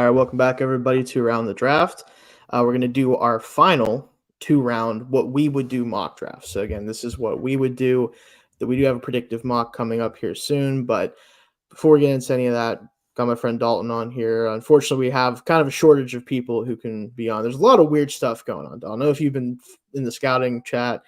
All right, welcome back, everybody, to Around the Draft. We're going to do our final two-round, what we would do mock draft. So, again, this is what we would do. That we do have a predictive mock coming up here soon. But before we get into any of that, got my friend Dalton on here. Unfortunately, we have kind of a shortage of people who can be on. There's a lot of weird stuff going on, Dalton. I don't know if you've been in the scouting chat.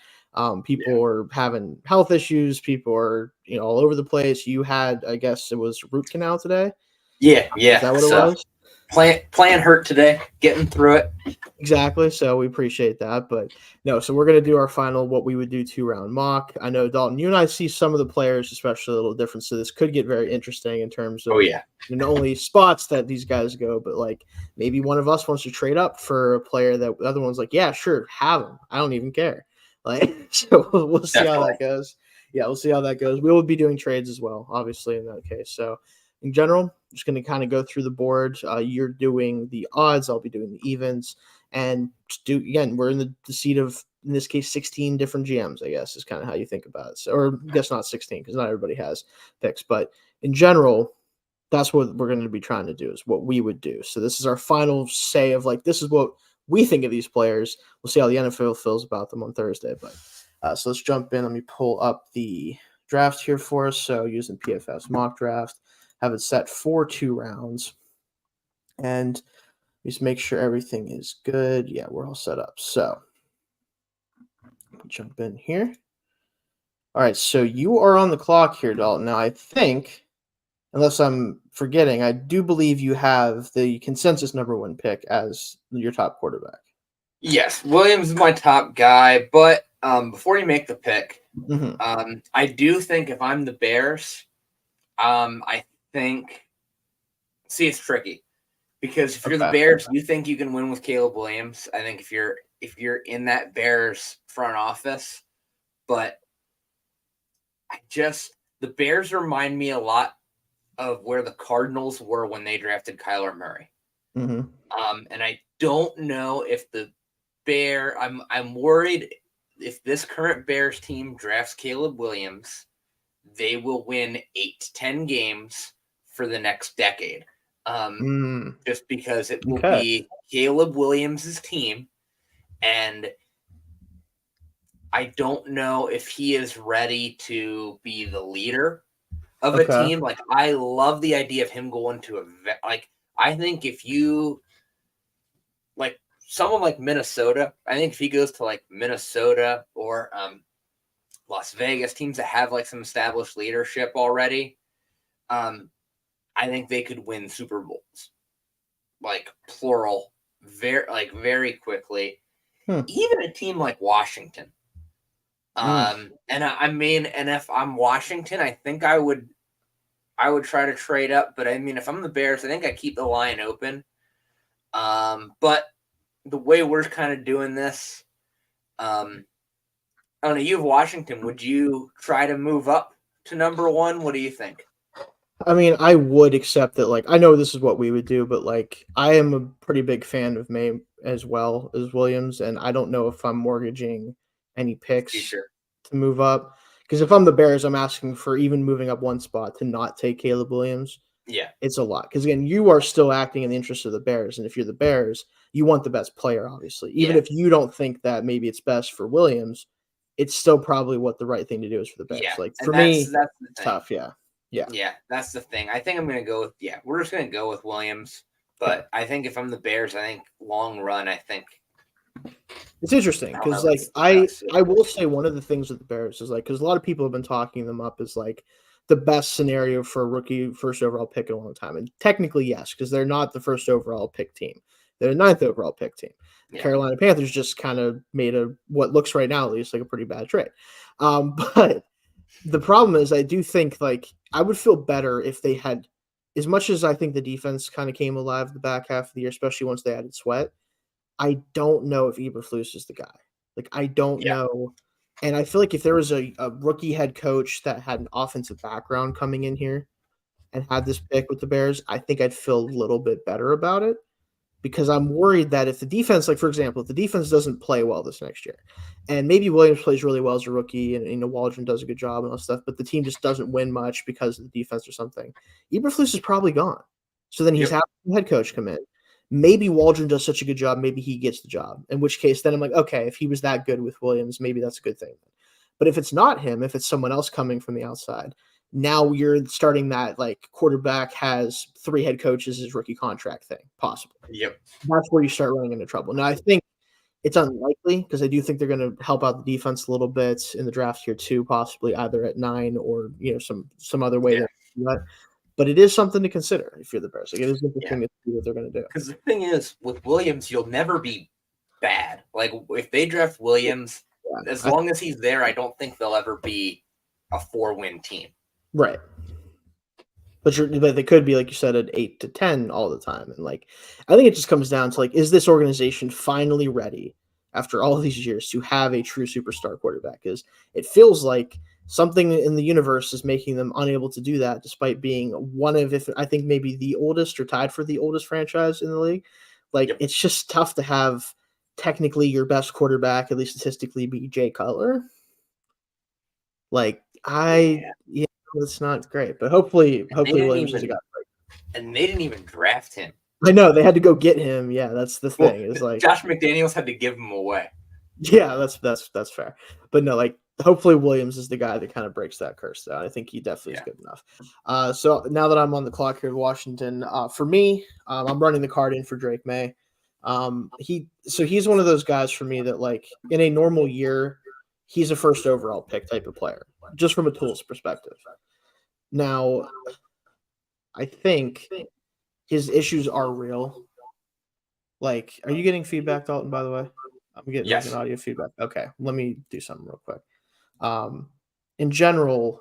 People are having health issues. People are, all over the place. You had, I guess it was root canal today. Yeah. Is that what it was? Playing hurt today, getting through it. Exactly. So we appreciate that. But no, so we're going to do our final, what we would do two-round mock. I know, Dalton, you and I see some of the players, especially a little different. So this could get very interesting in terms of not only spots that these guys go, but like maybe one of us wants to trade up for a player that the other one's like, yeah, sure, have him. I don't even care. Like, so we'll see how that goes. Yeah, we'll see how that goes. We will be doing trades as well, obviously, in that case. So in general, just going to kind of go through the board. You're doing the odds. I'll be doing the evens. And again, we're in the seat of, in this case, 16 different GMs, I guess, is kind of how you think about it. So, or I guess not 16, because not everybody has picks. But in general, that's what we're going to be trying to do, is what we would do. So this is our final say of like, this is what we think of these players. We'll see how the NFL feels about them on Thursday. But so let's jump in. Let me pull up the draft here for us. So using PFF's mock draft, have it set for 2 rounds. And just make sure everything is good. Yeah, we're all set up. So jump in here. All right, so you are on the clock here, Dalton. Now, I think, unless I'm forgetting, I do believe you have the consensus number 1 pick as your top quarterback. Yes, Williams is my top guy, but before you make the pick, I do think if I'm the Bears, I think, it's tricky. Because if you're the Bears, you think you can win with Caleb Williams. I think if you're in that Bears front office, but the Bears remind me a lot of where the Cardinals were when they drafted Kyler Murray. And I don't know if I'm worried if this current Bears team drafts Caleb Williams, they will win 8 to 10 games for the next decade. Just because it will be Caleb Williams' team, and I don't know if he is ready to be the leader of a team. Like, I love the idea of him going to I think if you like someone like Minnesota, I think if he goes to like Minnesota or Las Vegas, teams that have like some established leadership already, I think they could win Super Bowls, like plural, very quickly. Even a team like Washington. And if I'm Washington, I think I would try to trade up. But I mean, if I'm the Bears, I think I keep the line open. But the way we're kind of doing this, I don't know. You have Washington. Would you try to move up to number 1? What do you think? I mean, I would accept that. Like, I know this is what we would do, but like, I am a pretty big fan of May as well as Williams, and I don't know if I'm mortgaging any picks to move up. Because if I'm the Bears, I'm asking for even moving up 1 spot to not take Caleb Williams. Yeah, it's a lot. Because again, you are still acting in the interest of the Bears, and if you're the Bears, you want the best player, obviously. Even if you don't think that maybe it's best for Williams, it's still probably what the right thing to do is for the Bears. Yeah. Like, for me, that's tough. Yeah, that's the thing. I think I'm going to go with, we're just going to go with Williams. But I think if I'm the Bears, I think long run, I think. It's interesting because, like, I will say one of the things with the Bears is, like, because a lot of people have been talking them up as, like, the best scenario for a rookie first overall pick in a long time. And technically, yes, because they're not the first overall pick team. They're the 9th overall pick team. The Carolina Panthers just kind of made what looks right now, at least, like a pretty bad trade. But the problem is, I do think, like, I would feel better if they had, as much as I think the defense kind of came alive the back half of the year, especially once they added Sweat. I don't know if Eberflus is the guy. Like, I don't know. And I feel like if there was a rookie head coach that had an offensive background coming in here and had this pick with the Bears, I think I'd feel a little bit better about it. Because I'm worried that if the defense, like, for example, if the defense doesn't play well this next year, and maybe Williams plays really well as a rookie and Waldron does a good job and all that stuff, but the team just doesn't win much because of the defense or something, Eberflus is probably gone. So then he's having the head coach come in. Maybe Waldron does such a good job, maybe he gets the job. In which case, then I'm like, okay, if he was that good with Williams, maybe that's a good thing. But if it's not him, if it's someone else coming from the outside, now you're starting that like quarterback has 3 head coaches his rookie contract thing, possible. Yep. That's where you start running into trouble. Now, I think it's unlikely because I do think they're going to help out the defense a little bit in the draft here too, possibly either at 9 or some other way. Yeah. But it is something to consider if you're the Bears. Like, it is interesting to see what they're going to do. Because the thing is, with Williams, you'll never be bad. Like if they draft Williams, as long as he's there, I don't think they'll ever be a 4-win team. Right. But they could be, like you said, at 8 to 10 all the time. And like, I think it just comes down to like, is this organization finally ready after all these years to have a true superstar quarterback? Because it feels like something in the universe is making them unable to do that, despite being one of, if I think maybe the oldest or tied for the oldest franchise in the league. Like, It's just tough to have technically your best quarterback, at least statistically, be Jay Cutler. Like, it's not great, but hopefully Williams is a guy. And they didn't even draft him. I know they had to go get him. Yeah, that's the thing. It's like Josh McDaniels had to give him away. Yeah, that's fair. But no, like hopefully Williams is the guy that kind of breaks that curse down. I think he definitely is good enough. So now that I'm on the clock here in Washington, for me, I'm running the card in for Drake May. He's one of those guys for me that like in a normal year, he's a first overall pick type of player, just from a tools perspective. Now, I think his issues are real. Like, are you getting feedback, Dalton, by the way? I'm getting like an audio feedback. Okay, let me do something real quick. In general,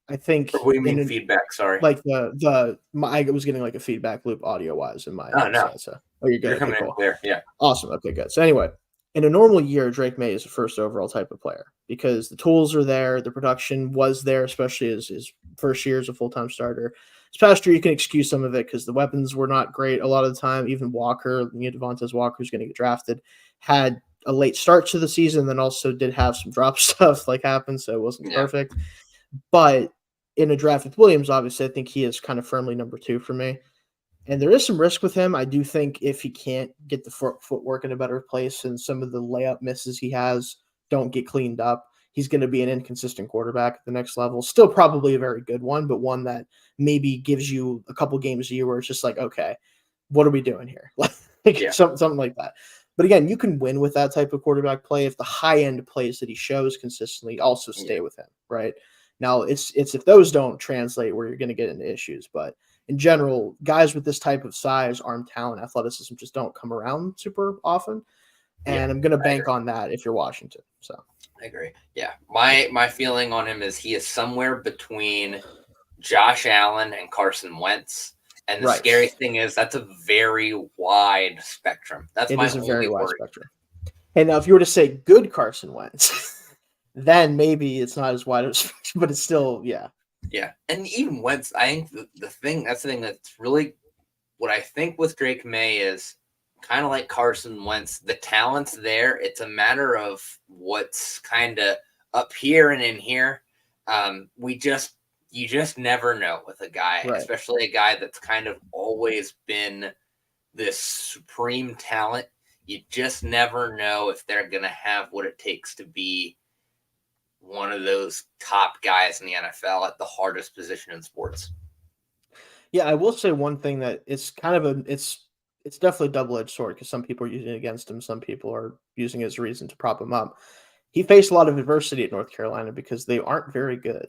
I think. What do you mean feedback? Sorry. Like I was getting like a feedback loop audio wise in my. Oh no. You're good. You're coming in clear. Yeah. Awesome. Okay, good. So anyway, in a normal year, Drake May is a first overall type of player because the tools are there, the production was there, especially as his first year as a full-time starter. This past year, you can excuse some of it because the weapons were not great a lot of the time. Even Walker, Devontae Walker, who's going to get drafted, had a late start to the season, then also did have some drop stuff like happen, so it wasn't perfect. But in a draft with Williams, obviously, I think he is kind of firmly number 2 for me. And there is some risk with him. I do think if he can't get the footwork in a better place and some of the layup misses he has don't get cleaned up, he's going to be an inconsistent quarterback at the next level. Still probably a very good one, but one that maybe gives you a couple games a year where it's just like, okay, what are we doing here? Something like that. But again, you can win with that type of quarterback play if the high-end plays that he shows consistently also stay with him, right? Now, it's if those don't translate where you're going to get into issues, but in general, guys with this type of size, arm talent, athleticism just don't come around super often. And I'm going to bank on that if you're Washington. So I agree. Yeah. My feeling on him is he is somewhere between Josh Allen and Carson Wentz. And the scary thing is that's a very wide spectrum. It is a very wide spectrum. And now if you were to say good Carson Wentz, then maybe it's not as wide of a spectrum, but it's still, Yeah, and even Wentz, I think the thing that's really what I think with Drake May is kind of like Carson Wentz. The talent's there. It's a matter of what's kind of up here and in here. You just never know with a guy, especially a guy that's kind of always been this supreme talent. You just never know if they're going to have what it takes to be one of those top guys in the NFL at the hardest position in sports. Yeah, I will say one thing that it's kind of it's definitely a double-edged sword because some people are using it against him, some people are using it as a reason to prop him up. He faced a lot of adversity at North Carolina because they aren't very good.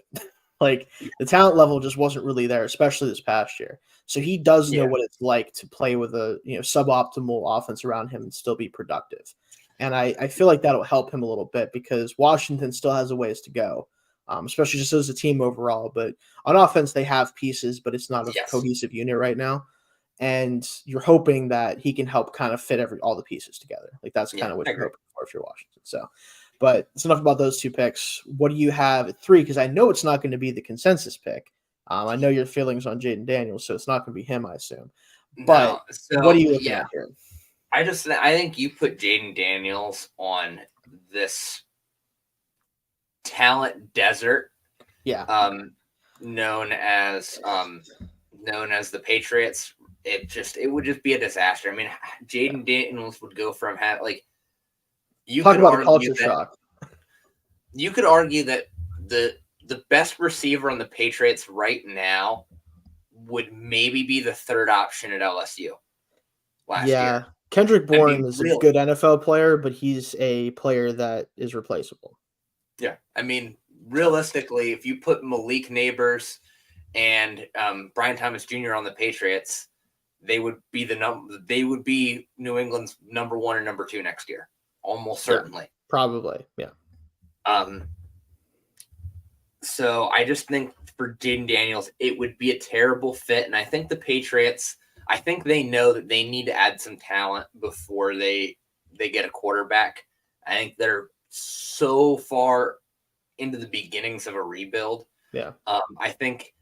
Like the talent level just wasn't really there, especially this past year. So he does know what it's like to play with a suboptimal offense around him and still be productive. And I feel like that'll help him a little bit because Washington still has a ways to go, especially just as a team overall. But on offense, they have pieces, but it's not a cohesive unit right now. And you're hoping that he can help kind of fit all the pieces together. Like that's kind of what you're hoping for if you're Washington. So, but it's enough about those 2 picks. What do you have at 3? Because I know it's not going to be the consensus pick. I know your feelings on Jaden Daniels, so it's not going to be him, I assume. But what are you looking at here? I think you put Jaden Daniels on this talent desert. Yeah. Known as known as the Patriots, it would just be a disaster. I mean, Jayden Daniels would go from you talk could about a argue culture shock. You could argue that the best receiver on the Patriots right now would maybe be the third option at LSU last year. Kendrick Bourne is a good NFL player, but he's a player that is replaceable. Yeah. I mean, realistically, if you put Malik Nabers and Brian Thomas Jr. on the Patriots, they would be New England's number 1 and number 2 next year. Almost certainly. Yeah, probably. Yeah. So I just think for Jayden Daniels, it would be a terrible fit. And I think the Patriots, I think they know that they need to add some talent before they get a quarterback. I think they're so far into the beginnings of a rebuild. Yeah. I think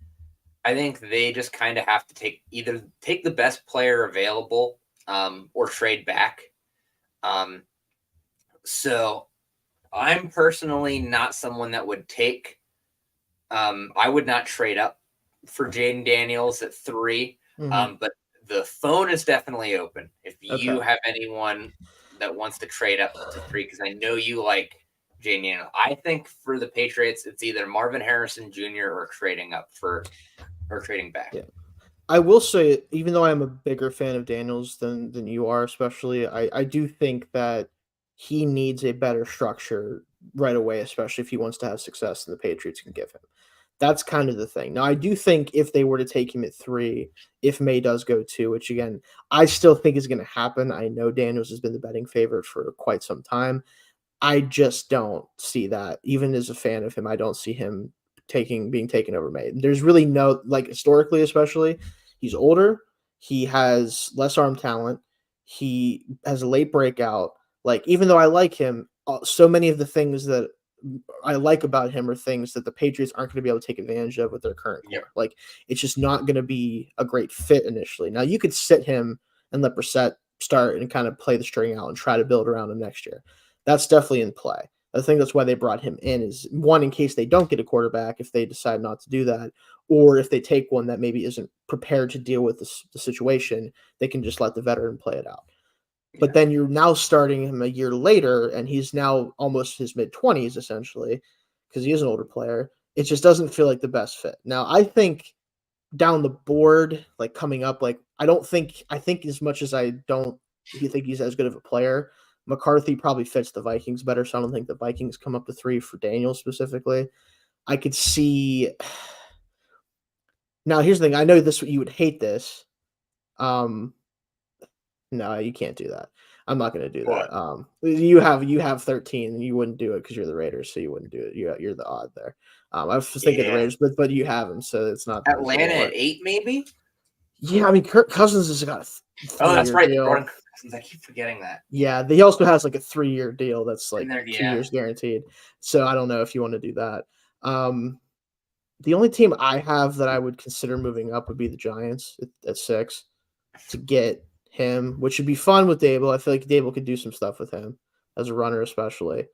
they just kind of have to take the best player available or trade back. So I'm personally not someone that would take I would not trade up for Jayden Daniels at 3. But the phone is definitely open if you have anyone that wants to trade up to 3, because I know you like Jayden Daniels. I think for the Patriots, it's either Marvin Harrison Jr. or trading back. Yeah. I will say, even though I'm a bigger fan of Daniels than you are, especially, I do think that he needs a better structure right away, especially if he wants to have success and the Patriots can give him. That's kind of the thing. Now, I do think if they were to take him at 3, if May does go 2, which again, I still think is going to happen. I know Daniels has been the betting favorite for quite some time. I just don't see that. Even as a fan of him, I don't see him being taken over May. There's really no, historically especially, he's older. He has less arm talent. He has a late breakout. Even though I like him, so many of the things that I like about him are things that the Patriots aren't going to be able to take advantage of with their current core. It's just not going to be a great fit initially. Now, you could sit him and let Brissett start and kind of play the string out and try to build around him next year. That's definitely in play. I think that's why they brought him in, is one, in case they don't get a quarterback, if they decide not to do that, or if they take one that maybe isn't prepared to deal with the situation, they can just let the veteran play it out. But then you're now starting him a year later, and he's now almost his mid-20s, essentially, because he is an older player. It just doesn't feel like the best fit. Now, I think down the board, coming up, I think as much as I don't think he's as good of a player, McCarthy probably fits the Vikings better, so I don't think the Vikings come up to 3 for Daniels specifically. I could see... Now, here's the thing. I know you would hate this. No, you can't do that. I'm not going to do that. You have 13, and you wouldn't do it because you're the Raiders, so you wouldn't do it. You're the odd there. I was thinking the Raiders, but you have them, so it's not Atlanta at 8, maybe. Yeah, I mean, Kirk Cousins has got a that's right. Cousins, I keep forgetting that. Yeah, he also has a 3-year deal that's 2 years guaranteed. So I don't know if you want to do that. The only team I have that I would consider moving up would be the Giants at 6 to get him, which would be fun with Dable. I feel like Dable could do some stuff with him as a runner, especially.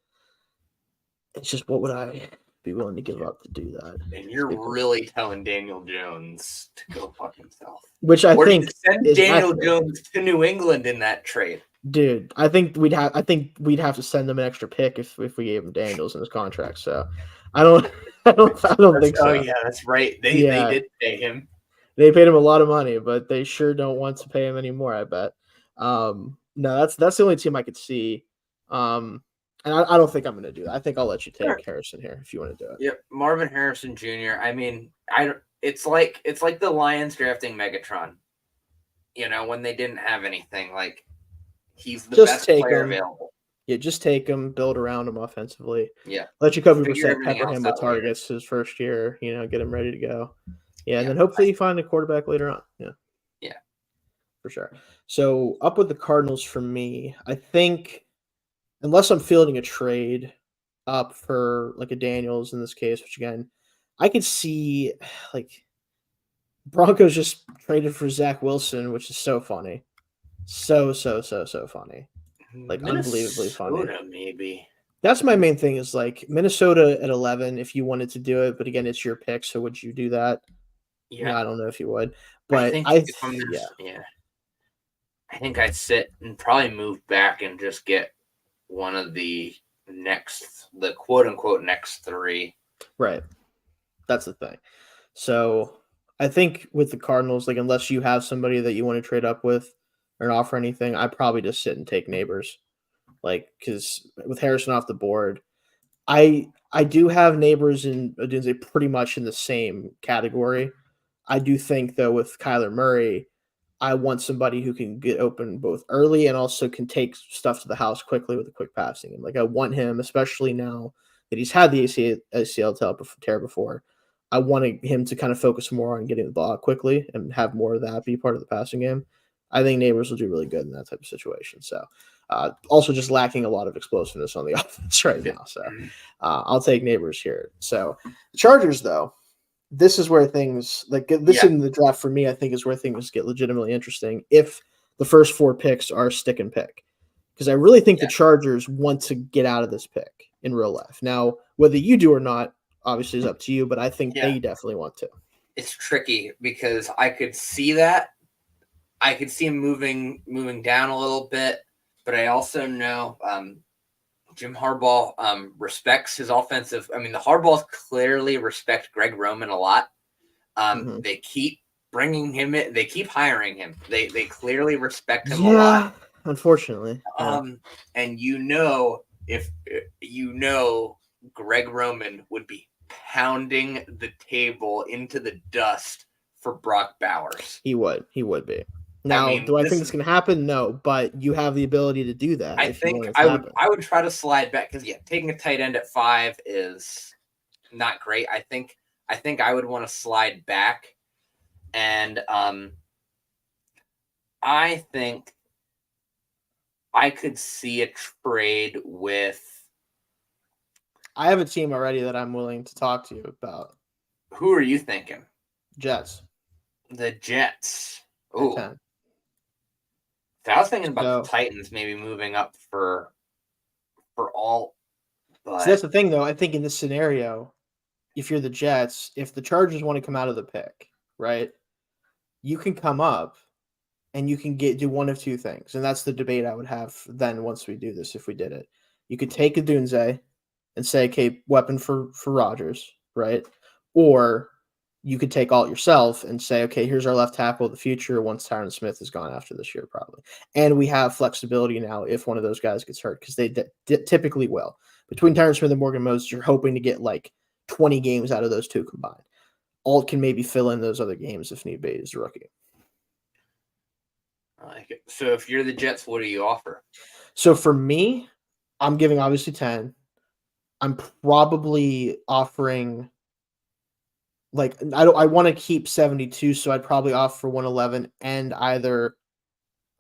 It's just, what would I be willing to give up to do that? And you're really telling Daniel Jones to go fuck himself. Which I think send Daniel Jones to New England in that trade. Dude, I think we'd have to send them an extra pick if we gave him Daniels in his contract. So I don't think so. Oh yeah, that's right. They did pay him. They paid him a lot of money, but they sure don't want to pay him anymore, I bet. No, that's the only team I could see. And I don't think I'm going to do that. I think I'll let you take Harrison here if you want to do it. Yep, Marvin Harrison Jr. I mean, it's like the Lions drafting Megatron. When they didn't have anything, he's the best player available. Yeah, just take him, build around him offensively. Yeah. Let you cover Brissett, pepper him with targets his first year, get him ready to go. Yeah, and then hopefully you find a quarterback later on. Yeah. Yeah. For sure. So up with the Cardinals for me, I think, unless I'm fielding a trade up for a Daniels in this case, which again, I could see Broncos just traded for Zach Wilson, which is so funny. So funny. Unbelievably funny. Maybe. That's my main thing is Minnesota at 11 if you wanted to do it, but again, it's your pick, so would you do that? Yeah, I don't know if you would. But I think I'd sit and probably move back and just get one of the quote unquote next 3. Right. That's the thing. So I think with the Cardinals, like unless you have somebody that you want to trade up with or offer anything, I probably just sit and take Neighbors. Like, because with Harrison off the board, I do have Neighbors and Odunze pretty much in the same category. I do think though with Kyler Murray, I want somebody who can get open both early and also can take stuff to the house quickly with a quick passing. And like I want him, especially now that he's had the ACL tear before. I wanted him to kind of focus more on getting the ball out quickly and have more of that be part of the passing game. I think Neighbors will do really good in that type of situation. So, also just lacking a lot of explosiveness on the offense right now. So, I'll take Neighbors here. So, the Chargers, though, this is where things in the draft for me, I think is where things get legitimately interesting if the first 4 picks are stick and pick. Because I really think the Chargers want to get out of this pick in real life. Now, whether you do or not, obviously is up to you, but I think they definitely want to. It's tricky because I could see that. I could see him moving down a little bit, but I also know Jim Harbaugh respects his offensive. I mean, the Harbaughs clearly respect Greg Roman a lot. They keep bringing him in. They keep hiring him. They clearly respect him a lot. Unfortunately. And if Greg Roman would be pounding the table into the dust for Brock Bowers. He would be. Now, do I think it's going to happen? No, but you have the ability to do that. I think I would try to slide back because taking a tight end at 5 is not great. I think I would want to slide back, and I think I could see a trade with. I have a team already that I'm willing to talk to you about. Who are you thinking? Jets. The Jets. Ooh. I was thinking about the Titans maybe moving up for all. But... So that's the thing, though. I think in this scenario, if you're the Jets, if the Chargers want to come out of the pick, right, you can come up and you can do one of 2 things. And that's the debate I would have then once we do this, if we did it. You could take Odunze and say, okay, weapon for Rodgers, right? Or you could take Alt yourself and say, okay, here's our left tackle of the future once Tyron Smith is gone after this year, probably. And we have flexibility now if one of those guys gets hurt, because they typically will. Between Tyron Smith and Morgan Moses, you're hoping to get like 20 games out of those 2 combined. Alt can maybe fill in those other games if need be as a rookie. I like it. So if you're the Jets, what do you offer? So for me, I'm giving obviously 10. I'm probably offering I want to keep 72, so I'd probably offer 111 and either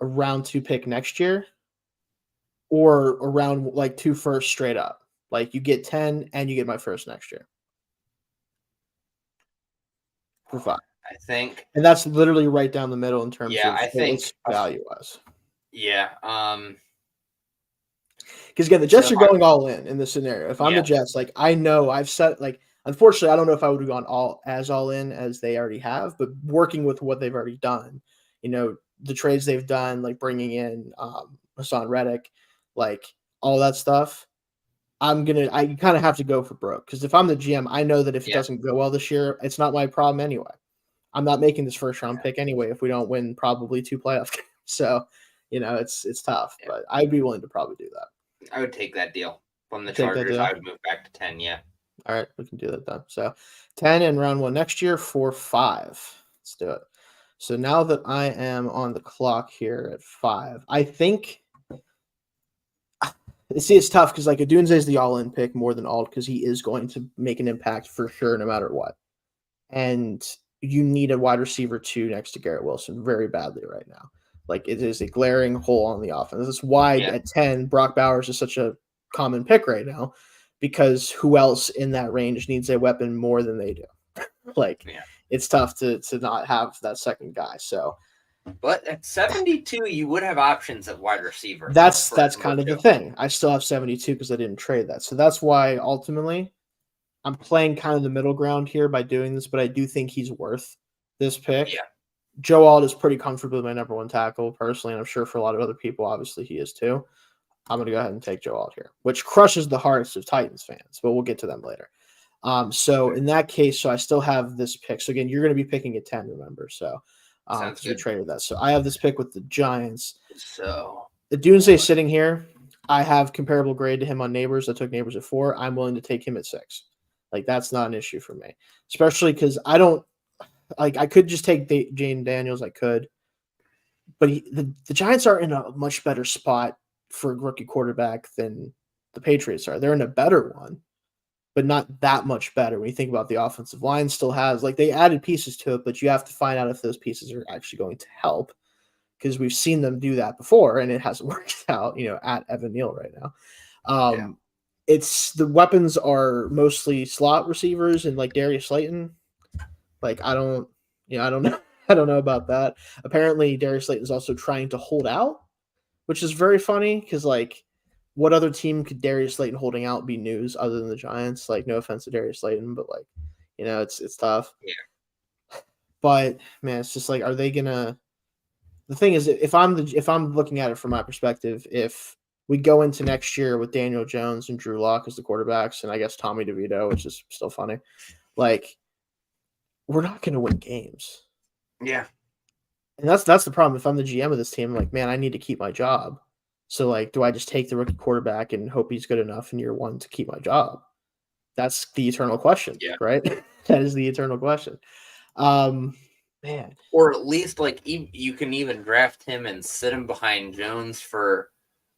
a round 2 pick next year or around 2 first straight up. Like you get 10 and you get my first next year. For 5. I think. And that's literally right down the middle in terms of I think value-wise. Yeah. Because again, the Jets are going all in this scenario. If I'm the Jets, I know I've set unfortunately, I don't know if I would have gone all in as they already have, but working with what they've already done, the trades they've done, like bringing in Hassan Reddick, all that stuff, I kind of have to go for broke. Because if I'm the GM, I know that if it doesn't go well this year, it's not my problem anyway. I'm not making this first round pick anyway if we don't win probably 2 playoff games. So, it's tough, but I'd be willing to probably do that. I would take that deal from the Chargers. I would move back to 10. Yeah. All right, we can do that then. So 10 in round 1 next year for 5. Let's do it. So now that I am on the clock here at 5, I think it's tough because Odunze is the all-in pick more than Alt because he is going to make an impact for sure no matter what. And you need a wide receiver 2 next to Garrett Wilson very badly right now. It is a glaring hole on the offense. That's why at 10, Brock Bowers is such a common pick right now. Because who else in that range needs a weapon more than they do? It's tough to not have that second guy. So, but at 72, you would have options at wide receiver. That's kind of the thing. I still have 72 because I didn't trade that. So that's why ultimately I'm playing kind of the middle ground here by doing this. But I do think he's worth this pick. Yeah. Joe Alt is pretty comfortably my number one tackle personally, and I'm sure for a lot of other people, obviously he is too. I'm going to go ahead and take Joe Alt here, which crushes the hearts of Titans fans, but we'll get to them later. So in that case, so I still have this pick. So again, you're going to be picking at 10, remember? So because we traded that. So I have this pick with the Giants. So the Dunze sitting here. I have comparable grade to him on Neighbors. I took Neighbors at 4. I'm willing to take him at 6. Like, that's not an issue for me, especially because I don't like. I could just take Jane Daniels. I could, but the Giants are in a much better spot for a rookie quarterback than the Patriots are. They're in a better one, but not that much better. When you think about the offensive line, still has like they added pieces to it, but you have to find out if those pieces are actually going to help. Because we've seen them do that before, and it hasn't worked out, at Evan Neal right now. It's the weapons are mostly slot receivers and like Darius Slayton. Like, I don't know. I don't know about that. Apparently, Darius Slayton is also trying to hold out, which is very funny because, like, what other team could Darius Slayton holding out be news other than the Giants? Like, no offense to Darius Slayton, but, like, it's tough. Yeah. But, man, it's just like, are they going to – the thing is, if I'm looking at it from my perspective, if we go into next year with Daniel Jones and Drew Lock as the quarterbacks, and I guess Tommy DeVito, which is still funny, like, we're not going to win games. Yeah. And that's the problem. If I'm the GM of this team, I'm like, man, I need to keep my job. So, like, do I just take the rookie quarterback and hope he's good enough in year one to keep my job? That's the eternal question, right? That is the eternal question. Man. Or at least, like, you can even draft him and sit him behind Jones for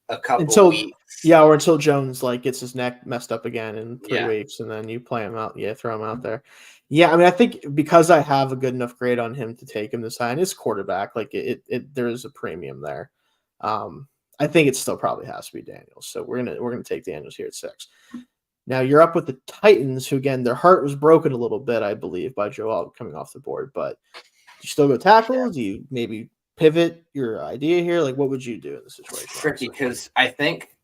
a couple weeks. Yeah, or until Jones, like, gets his neck messed up again in 3 weeks, and then you play him out. Yeah, throw him out there. Yeah, I mean, I think because I have a good enough grade on him to take him this high, and his quarterback, like, there is a premium there. I think it still probably has to be Daniels. So we're gonna take Daniels here at 6. Now you're up with the Titans, who again their heart was broken a little bit, I believe, by Joe Alt coming off the board. But do you still go tackle? Yeah. Do you maybe pivot your idea here? Like, what would you do in this situation? It's tricky because I think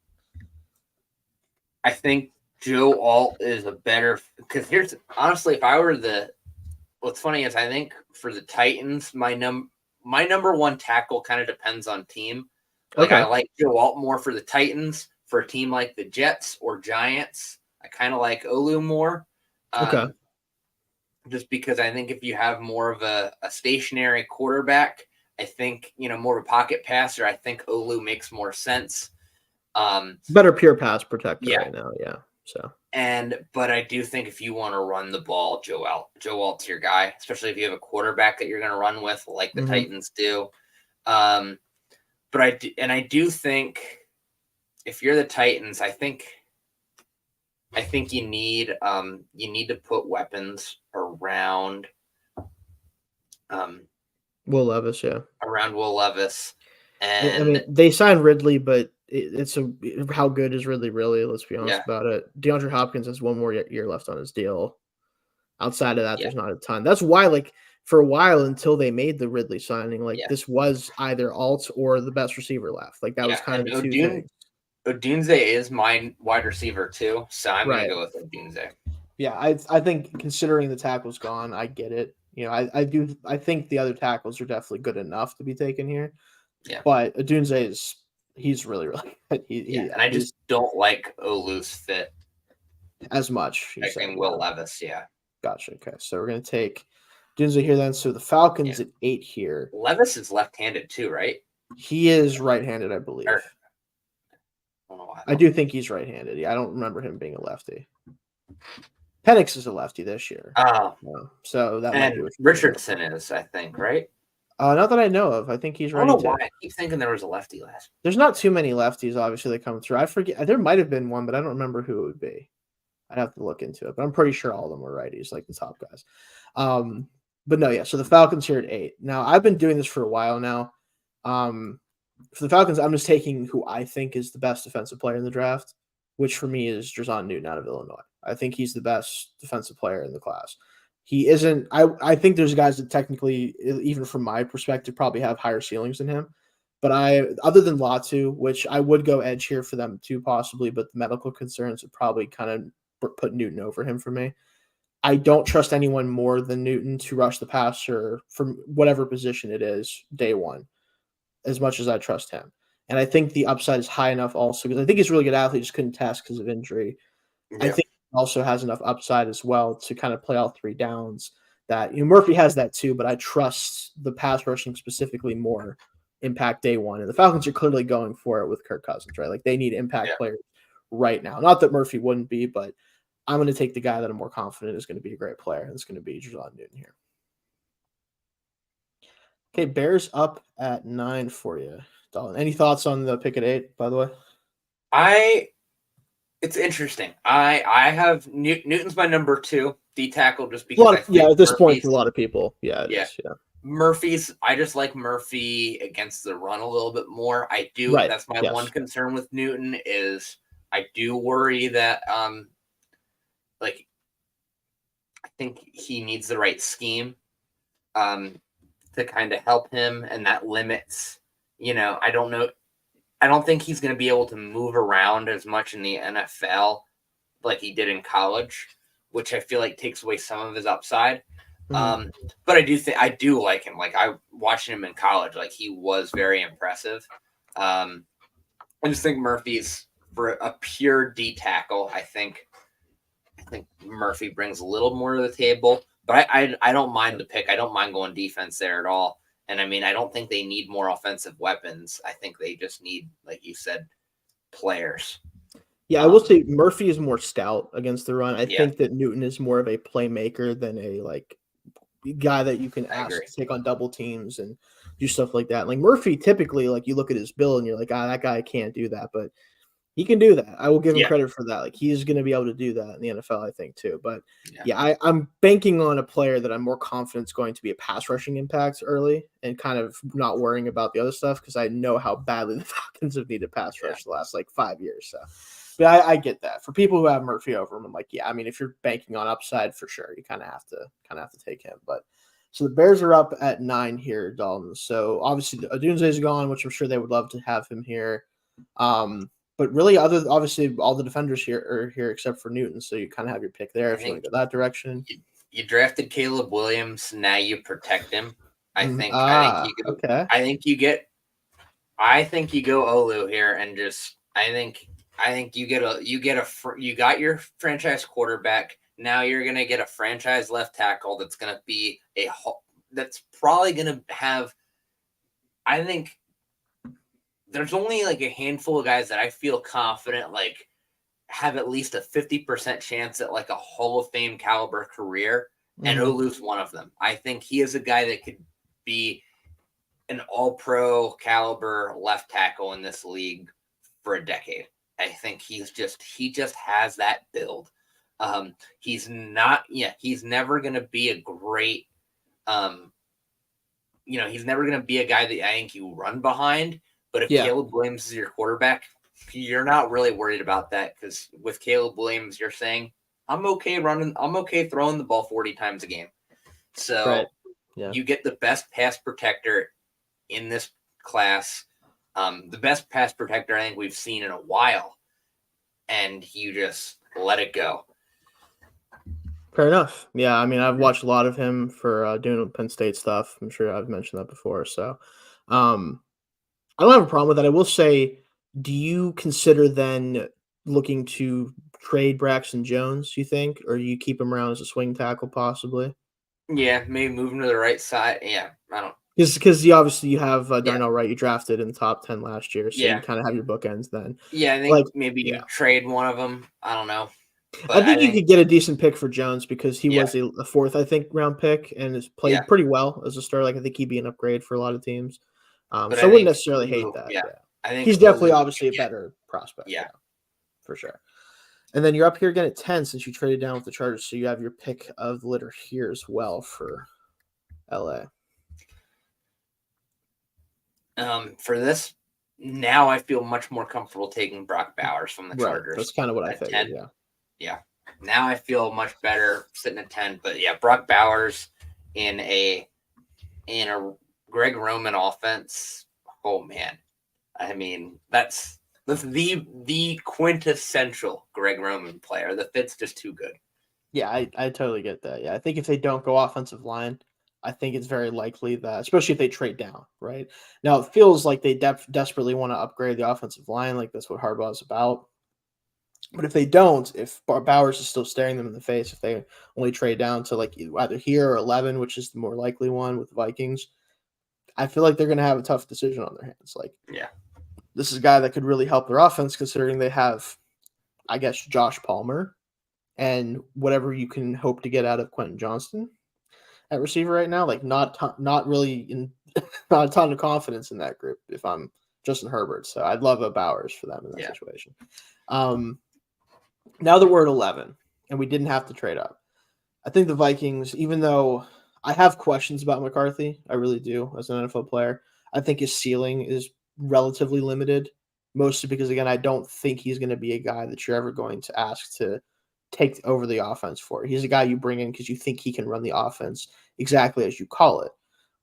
Joe Alt is a better because here's honestly, if I were what's funny is I think for the Titans, my number one tackle kind of depends on team. Like, I like Joe Alt more for the Titans. For a team like the Jets or Giants, I kind of like Olu more. Just because I think if you have more of a stationary quarterback, I think, more of a pocket passer, I think Olu makes more sense. Better pure pass protector right now, but I do think if you want to run the ball, Joe Alt's your guy, especially if you have a quarterback that you're going to run with, like the Titans do. But I do think if you're the Titans, I think you need to put weapons around Will Levis, around Will Levis. And I mean, they signed Ridley, but how good is Ridley really? Let's be honest about it. DeAndre Hopkins has one more year left on his deal. Outside of that, there's not a ton. That's why, like, for a while until they made the Ridley signing, like this was either Alt or the best receiver left. Like that was kind of the two things. Odunze is my wide receiver too, so I'm gonna go with Odunze. Yeah, I think considering the tackle's gone, I get it. I think the other tackles are definitely good enough to be taken here. Yeah, but Odunze he's really, really good. And I just don't like Olu's fit as much. I think Will Levis, Gotcha. Okay, so we're gonna take Odunze here then. So the Falcons at 8 here. Levis is left-handed too, right? He is right-handed, I believe. I do think he's right-handed. Yeah, I don't remember him being a lefty. Penix is a lefty this year. So that might be Richardson is, I think, right? Not that I know of. I think he's right. I don't know why I keep thinking there was a lefty last. There's not too many lefties, obviously, that come through. I forget. There might have been one, but I don't remember who it would be. I'd have to look into it, but I'm pretty sure all of them were righties, like the top guys. But no, yeah. So the Falcons here at 8. Now I've been doing this for a while now. For the Falcons, I'm just taking who I think is the best defensive player in the draft, which for me is Drazon Newton out of Illinois. I think he's the best defensive player in the class. He isn't. I think there's guys that technically, even from my perspective, probably have higher ceilings than him. But other than Latu, which I would go edge here for them too, possibly, but the medical concerns would probably kind of put Newton over him for me. I don't trust anyone more than Newton to rush the passer from whatever position it is day one, as much as I trust him. And I think the upside is high enough also because I think he's a really good athlete, just couldn't test because of injury. Yeah. I think he also has enough upside as well to kind of play all three downs that, Murphy has that too, but I trust the pass rushing specifically more impact day one. And the Falcons are clearly going for it with Kirk Cousins, right? Like they need impact players right now. Not that Murphy wouldn't be, but I'm going to take the guy that I'm more confident is going to be a great player. It's going to be Ja'Zhawn Newton here. Okay, Bears up at 9 for you, Dalton. Any thoughts on the pick at 8, by the way? It's interesting. I have Newton's my number 2 D tackle just because at this point for a lot of people. Yeah. Murphy's, I just like Murphy against the run a little bit more. I do. Right. That's my one concern with Newton is I do worry that I think he needs the right scheme to kind of help him, and that limits, I don't know. I don't think he's going to be able to move around as much in the NFL like he did in college, which I feel like takes away some of his upside. But I do like him. Like I watched him in college, like he was very impressive. I just think Murphy's for a pure D tackle. I think Murphy brings a little more to the table, but I don't mind the pick. I don't mind going defense there at all. And I mean, I don't think they need more offensive weapons. I think they just need, like you said, players. Yeah, I will say Murphy is more stout against the run. I think that Newton is more of a playmaker than a guy that you can ask to take on double teams and do stuff like that. Like Murphy, typically, like you look at his build and you're like, that guy can't do that, but he can do that. I will give him credit for that. Like he's going to be able to do that in the NFL, I think too. But I'm banking on a player that I'm more confident is going to be a pass rushing impact early and kind of not worrying about the other stuff because I know how badly the Falcons have needed pass rush the last 5 years. So, but I get that. For people who have Murphy over him, I'm like, I mean, if you're banking on upside for sure, you kind of have to take him. But so the Bears are up at 9 here, Dalton. So obviously Odunze is gone, which I'm sure they would love to have him here. But really, obviously, all the defenders here are here except for Newton, so you kind of have your pick there if you want to go that direction. You drafted Caleb Williams, now you protect him. I think you go Olu here, and just I think you got your franchise quarterback. Now you're gonna get a franchise left tackle that's gonna be that's probably gonna have. I think there's only a handful of guys that I feel confident have at least a 50% chance at a Hall of Fame caliber career, and Olu's one of them. I think he is a guy that could be an all-pro caliber left tackle in this league for a decade. I think he just has that build. He's never going to be a great, he's never going to be a guy that I think you run behind. But if Caleb Williams is your quarterback, you're not really worried about that because with Caleb Williams, you're saying, I'm okay throwing the ball 40 times a game. So you get the best pass protector in this class, the best pass protector I think we've seen in a while, and you just let it go. Fair enough. Yeah, I mean, I've watched a lot of him for doing Penn State stuff. I'm sure I've mentioned that before. So, I don't have a problem with that. I will say, do you consider then looking to trade Braxton Jones, you think? Or do you keep him around as a swing tackle possibly? Yeah, maybe move him to the right side. Yeah, I don't. Because you have Darnell Wright you drafted in the top 10 last year, so you kind of have your bookends then. Yeah, I think maybe you trade one of them. I don't know. But I think you could get a decent pick for Jones because he was a fourth, I think, round pick and has played pretty well as a starter. I think he'd be an upgrade for a lot of teams. So I wouldn't necessarily hate that. Yeah. I think he's definitely obviously a better prospect. Yeah, for sure. And then you're up here again at 10 since you traded down with the Chargers. So you have your pick of the litter here as well for LA. For this, now I feel much more comfortable taking Brock Bowers from the Chargers. That's kind of what I figured. Yeah. Now I feel much better sitting at 10. But Brock Bowers in a Greg Roman offense. Oh man, I mean that's the quintessential Greg Roman player. The fit's just too good. Yeah, I totally get that. Yeah, I think if they don't go offensive line, I think it's very likely that, especially if they trade down, right? Now, it feels like they desperately want to upgrade the offensive line. Like, that's what Harbaugh is about. But if they don't, if Bowers is still staring them in the face, if they only trade down to like either here or 11, which is the more likely one with the Vikings, I feel like they're going to have a tough decision on their hands. Like, yeah, this is a guy that could really help their offense, considering they have, I guess, Josh Palmer and whatever you can hope to get out of Quentin Johnston at receiver right now. Like, not really in not a ton of confidence in that group if I'm Justin Herbert. So I'd love a Bowers for them in that situation. Now that we're at 11 and we didn't have to trade up, I think the Vikings, even though I have questions about McCarthy, I really do as an NFL player, I think his ceiling is relatively limited, mostly because, again, I don't think he's going to be a guy that you're ever going to ask to take over the offense for. He's a guy you bring in because you think he can run the offense exactly as you call it,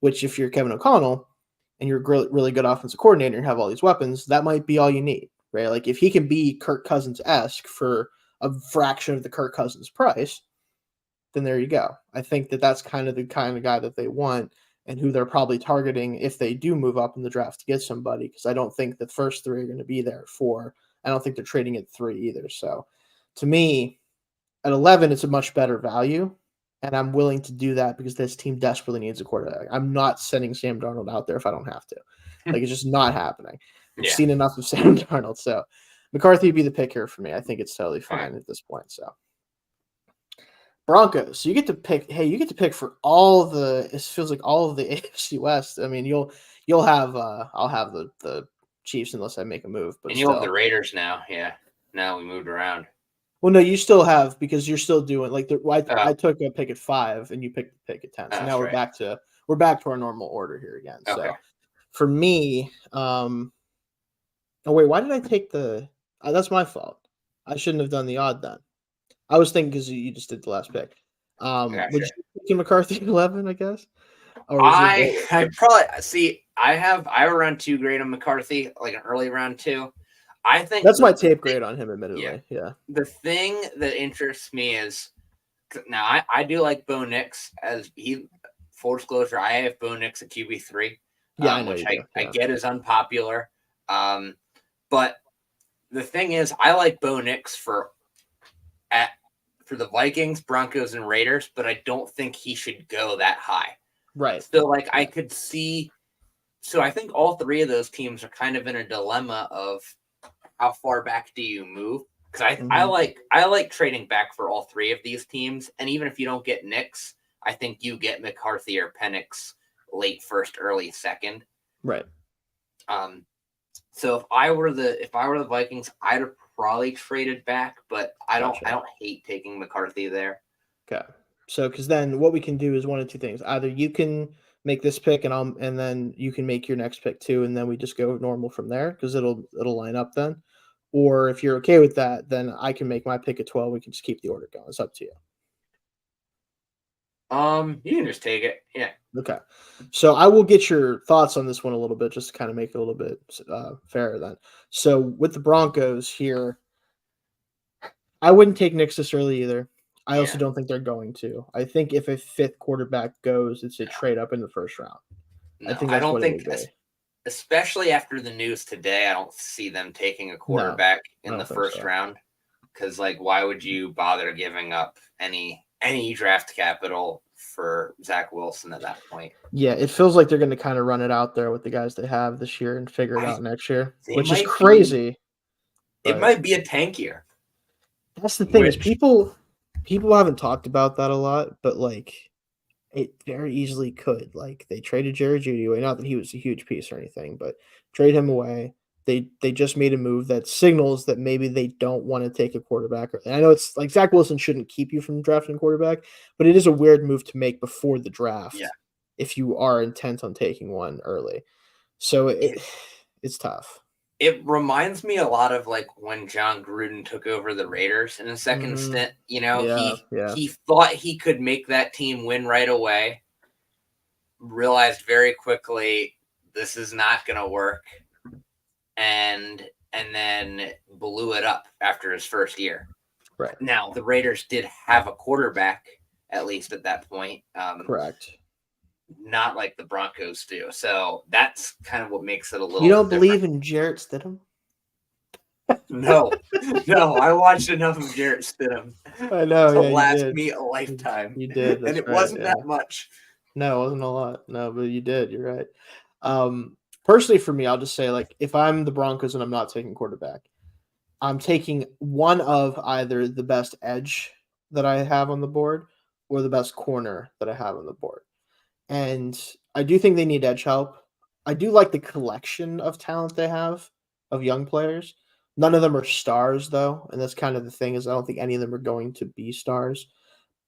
which if you're Kevin O'Connell and you're a really good offensive coordinator and have all these weapons, that might be all you need, right? Like, if he can be Kirk Cousins-esque for a fraction of the Kirk Cousins price, then there you go. I think that that's kind of the kind of guy that they want and who they're probably targeting if they do move up in the draft to get somebody, because I don't think the first three are going to be there for. I don't think they're trading at 3 either. So to me, at 11, it's a much better value, and I'm willing to do that because this team desperately needs a quarterback. I'm not sending Sam Darnold out there if I don't have to. Like, it's just not happening. We've seen enough of Sam Darnold. So McCarthy would be the pick here for me. I think it's totally fine at this point. So Broncos. So you get to pick. Hey, you get to pick for all the. It feels like all of the AFC West. I mean, you'll have. I'll have the Chiefs unless I make a move. But and you'll have the Raiders now. Yeah. Now we moved around. Well, no, you still have, because you're still doing like I took a pick at 5 and you picked the pick at 10. So now we're back to our normal order here again. Okay. So for me, oh wait, why did I take the? That's my fault. I shouldn't have done the odd then. I was thinking because you just did the last pick. Gotcha. Would you pick McCarthy 11? I guess. Or I probably see. I run 2 grade on McCarthy, like an early round 2. I think that's my tape grade on him, admittedly. Yeah. The thing that interests me is now I do like Bo Nix as full disclosure. I have Bo Nix at QB3. Yeah, I know which I get is unpopular. But the thing is, I like Bo Nix for the Vikings, Broncos, and Raiders, but I don't think he should go that high. Right. So like I could see. So I think all 3 of those teams are kind of in a dilemma of how far back do you move? Because I like trading back for all 3 of these teams, and even if you don't get Nix, I think you get McCarthy or Penix late first, early second. Right. So if I were the Vikings, I'd have probably traded back, but I don't hate taking McCarthy there. Okay. So because then what we can do is one of 2 things: either you can make this pick and then you can make your next pick too, and then we just go normal from there because it'll line up then. Or if you're okay with that, then I can make my pick at 12. We can just keep the order going. It's up to you. You can just take it. Yeah. Okay. So I will get your thoughts on this one a little bit, just to kind of make it a little bit fairer then. So with the Broncos here, I wouldn't take Nix this early either. I also don't think they're going to. I think if a 5th quarterback goes, it's a trade up in the first round. No, I don't think, especially after the news today, I don't see them taking a quarterback in the first round. Because, like, why would you bother giving up any draft capital for Zach Wilson at that point? Yeah, it feels like they're going to kind of run it out there with the guys they have this year and figure it out next year, which is crazy. It might be a tank year. That's the thing is people haven't talked about that a lot, but like it very easily could. Like they traded Jerry Jeudy away, not that he was a huge piece or anything, but trade him away. They just made a move that signals that maybe they don't want to take a quarterback. And I know it's like Zach Wilson shouldn't keep you from drafting a quarterback, but it is a weird move to make before the draft if you are intent on taking one early. So it's tough. It reminds me a lot of like when John Gruden took over the Raiders in a second stint. You know, he thought he could make that team win right away, realized very quickly this is not going to work, and then blew it up after his first year. Right. Now, the Raiders did have a quarterback, at least at that point. Correct. Not like the Broncos do. So that's kind of what makes it a little. You don't believe in Jarrett Stidham? No. I watched enough of Jarrett Stidham. I know. To last me a lifetime. You did. And it wasn't that much. No, it wasn't a lot. No, but you did. You're right. Personally, for me, I'll just say, like, if I'm the Broncos and I'm not taking quarterback, I'm taking one of either the best edge that I have on the board or the best corner that I have on the board. And I do think they need edge help. I do like the collection of talent they have of young players. None of them are stars, though, and that's kind of the thing, is I don't think any of them are going to be stars.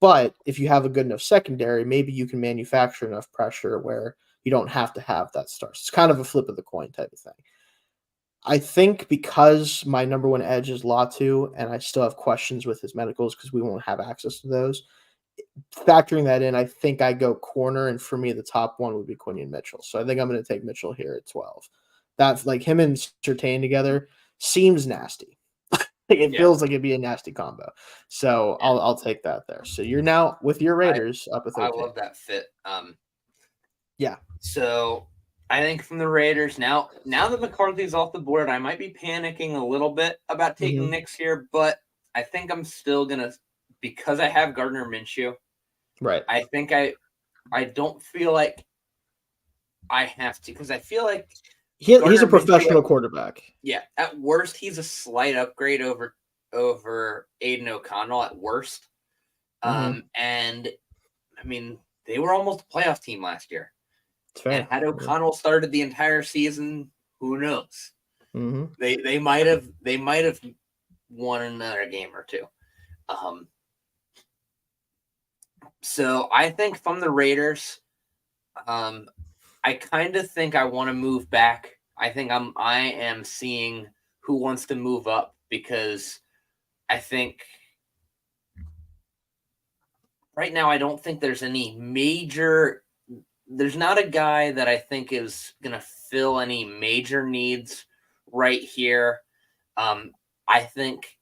But if you have a good enough secondary, maybe you can manufacture enough pressure where you don't have to have that star. So it's kind of a flip of the coin type of thing. I think because my number one edge is Latu, and I still have questions with his medicals because we won't have access to those, factoring that in, I think I go corner, and for me, the top one would be Quinion Mitchell. So I think I'm going to take Mitchell here at 12. That's like him and Surtain together seems nasty. It feels like it'd be a nasty combo. So I'll take that there. So you're now with your Raiders up at 13. I love that fit. Yeah. So I think from the Raiders, now that McCarthy's off the board, I might be panicking a little bit about taking Knicks here, but I think I'm still gonna, because I have Gardner Minshew. Right. I think I don't feel like I have to, because I feel like he's a professional quarterback. Yeah. At worst, he's a slight upgrade over Aiden O'Connell at worst. And I mean, they were almost a playoff team last year. And had O'Connell started the entire season, who knows? They might have won another game or two. So I think from the Raiders, I kind of think I want to move back. I think I am seeing who wants to move up, because I think right now I don't think there's any major. There's not a guy that I think is going to fill any major needs right here. I think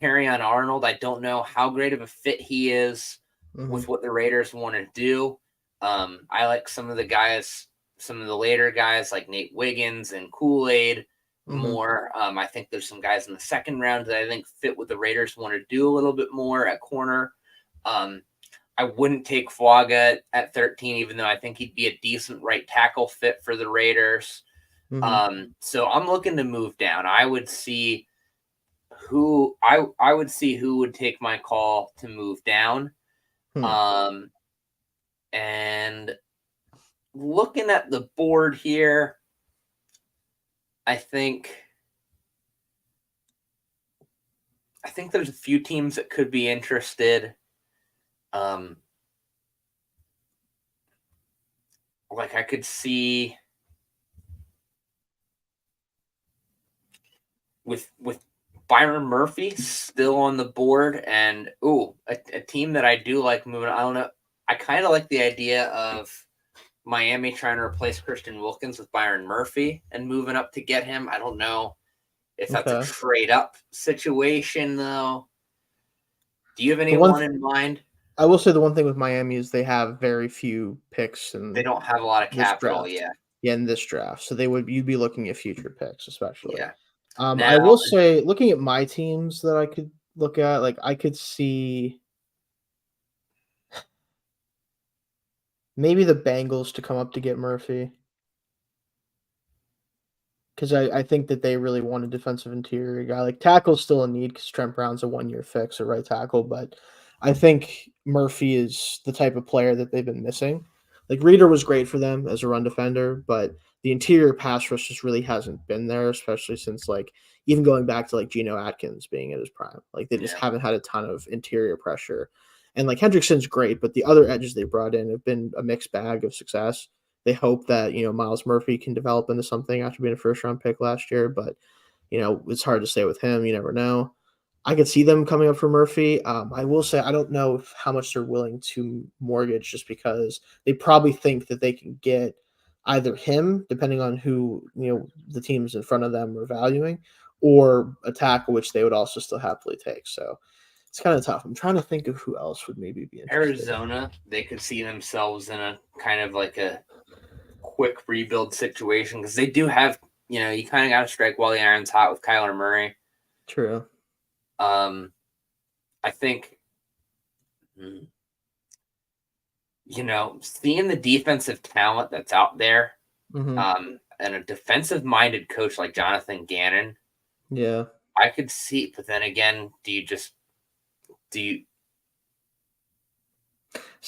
Terrion Arnold, I don't know how great of a fit he is with what the Raiders want to do. I like some of the later guys like Nate Wiggins and Kool-Aid more. I think there's some guys in the second round that I think fit what the Raiders want to do a little bit more at corner. I wouldn't take Fuaga at 13, even though I think he'd be a decent right tackle fit for the Raiders. So I'm looking to move down. I would see who would take my call to move down. And looking at the board here, I think there's a few teams that could be interested. Like I could see with Byron Murphy still on the board, and a team that I do like moving. I don't know. I kind of like the idea of Miami trying to replace Christian Wilkins with Byron Murphy and moving up to get him. I don't know if that's a trade up situation though. Do you have anyone in mind? I will say the one thing with Miami is they have very few picks, and they don't have a lot of capital. Yeah, in this draft, so you'd be looking at future picks, especially. Yeah. I will say, looking at my teams that I could look at, like I could see maybe the Bengals to come up to get Murphy, because I think that they really want a defensive interior guy. Like tackle's still a need because Trent Brown's a 1-year fix at right tackle, but I think Murphy is the type of player that they've been missing. Like Reeder was great for them as a run defender, but the interior pass rush just really hasn't been there, especially since like even going back to like Geno Atkins being at his prime. Like they just haven't had a ton of interior pressure. And like Hendrickson's great, but the other edges they brought in have been a mixed bag of success. They hope that, Miles Murphy can develop into something after being a first-round pick last year, but, it's hard to say with him. You never know. I could see them coming up for Murphy. I will say I don't know how much they're willing to mortgage, just because they probably think that they can get either him, depending on who, the teams in front of them are valuing, or a tackle, which they would also still happily take. So it's kind of tough. I'm trying to think of who else would maybe be interested. Arizona, they could see themselves in a kind of like a quick rebuild situation because they do have, you kind of got to strike while the iron's hot with Kyler Murray. True. I think, seeing the defensive talent that's out there, and a defensive-minded coach like Jonathan Gannon, yeah, I could see. But then again, this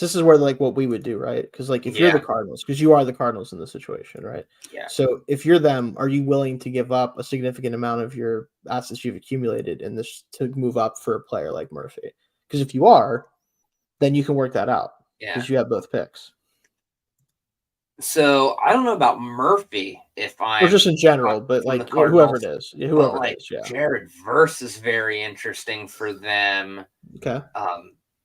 is where like what we would do, right? Because like if you're the Cardinals, because you are the Cardinals in this situation, right? Yeah. So if you're them, are you willing to give up a significant amount of your assets you've accumulated in this to move up for a player like Murphy? Because if you are, then you can work that out. Yeah. Because you have both picks. So I don't know about Murphy or just in general, but like whoever it is, whoever it is, yeah. Jared Verse is very interesting for them. Okay.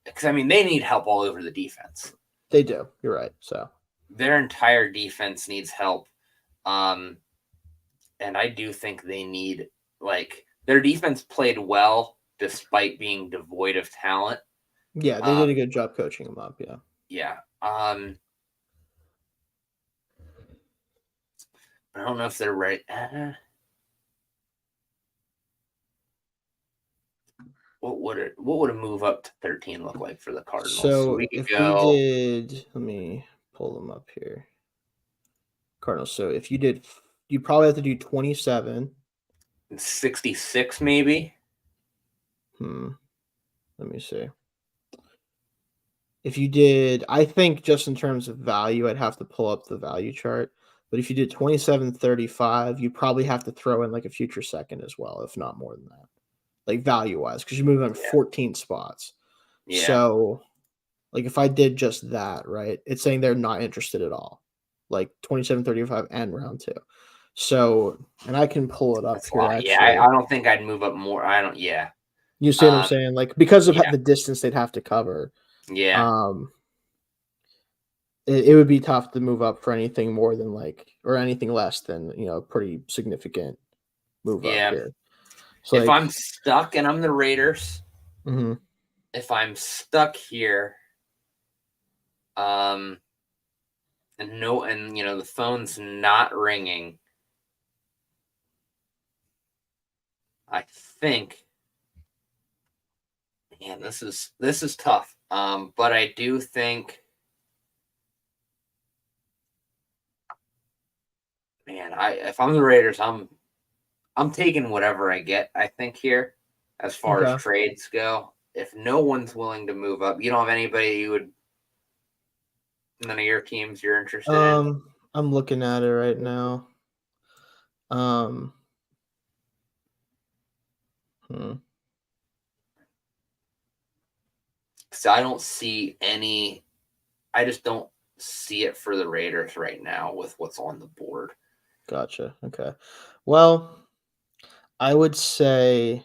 Because I mean they need help all over the defense. They do. You're right. So their entire defense needs help, and I do think they need their defense played well despite being devoid of talent. Yeah, they did a good job coaching them up. Yeah. Yeah. I don't know if they're right. What would a move up to 13 look like for the Cardinals? So if we did, let me pull them up here. Cardinals. So if you did, you probably have to do 27. 66 maybe. Let me see. If you did, I think just in terms of value, I'd have to pull up the value chart. But if you did 27.35, you probably have to throw in like a future second as well, if not more than that, like value wise, because you move on 14 spots. Yeah. So, like if I did just that, right, it's saying they're not interested at all, like 27.35 and round 2. So, and I can pull it up here. Actually. Yeah, I don't think I'd move up more. I don't. Yeah. You see what I'm saying? Like because of the distance they'd have to cover. Yeah. It would be tough to move up for anything more than or anything less than, pretty significant move up here. So if I'm stuck and I'm the Raiders, if I'm stuck here, and the phone's not ringing, I think, man, this is tough. But I do think, man, if I'm the Raiders, I'm taking whatever I get, I think, here as far as trades go. If no one's willing to move up, you don't have anybody none of your teams you're interested in? I'm looking at it right now. So I don't see any. I just don't see it for the Raiders right now with what's on the board. Gotcha. Okay. Well, I would say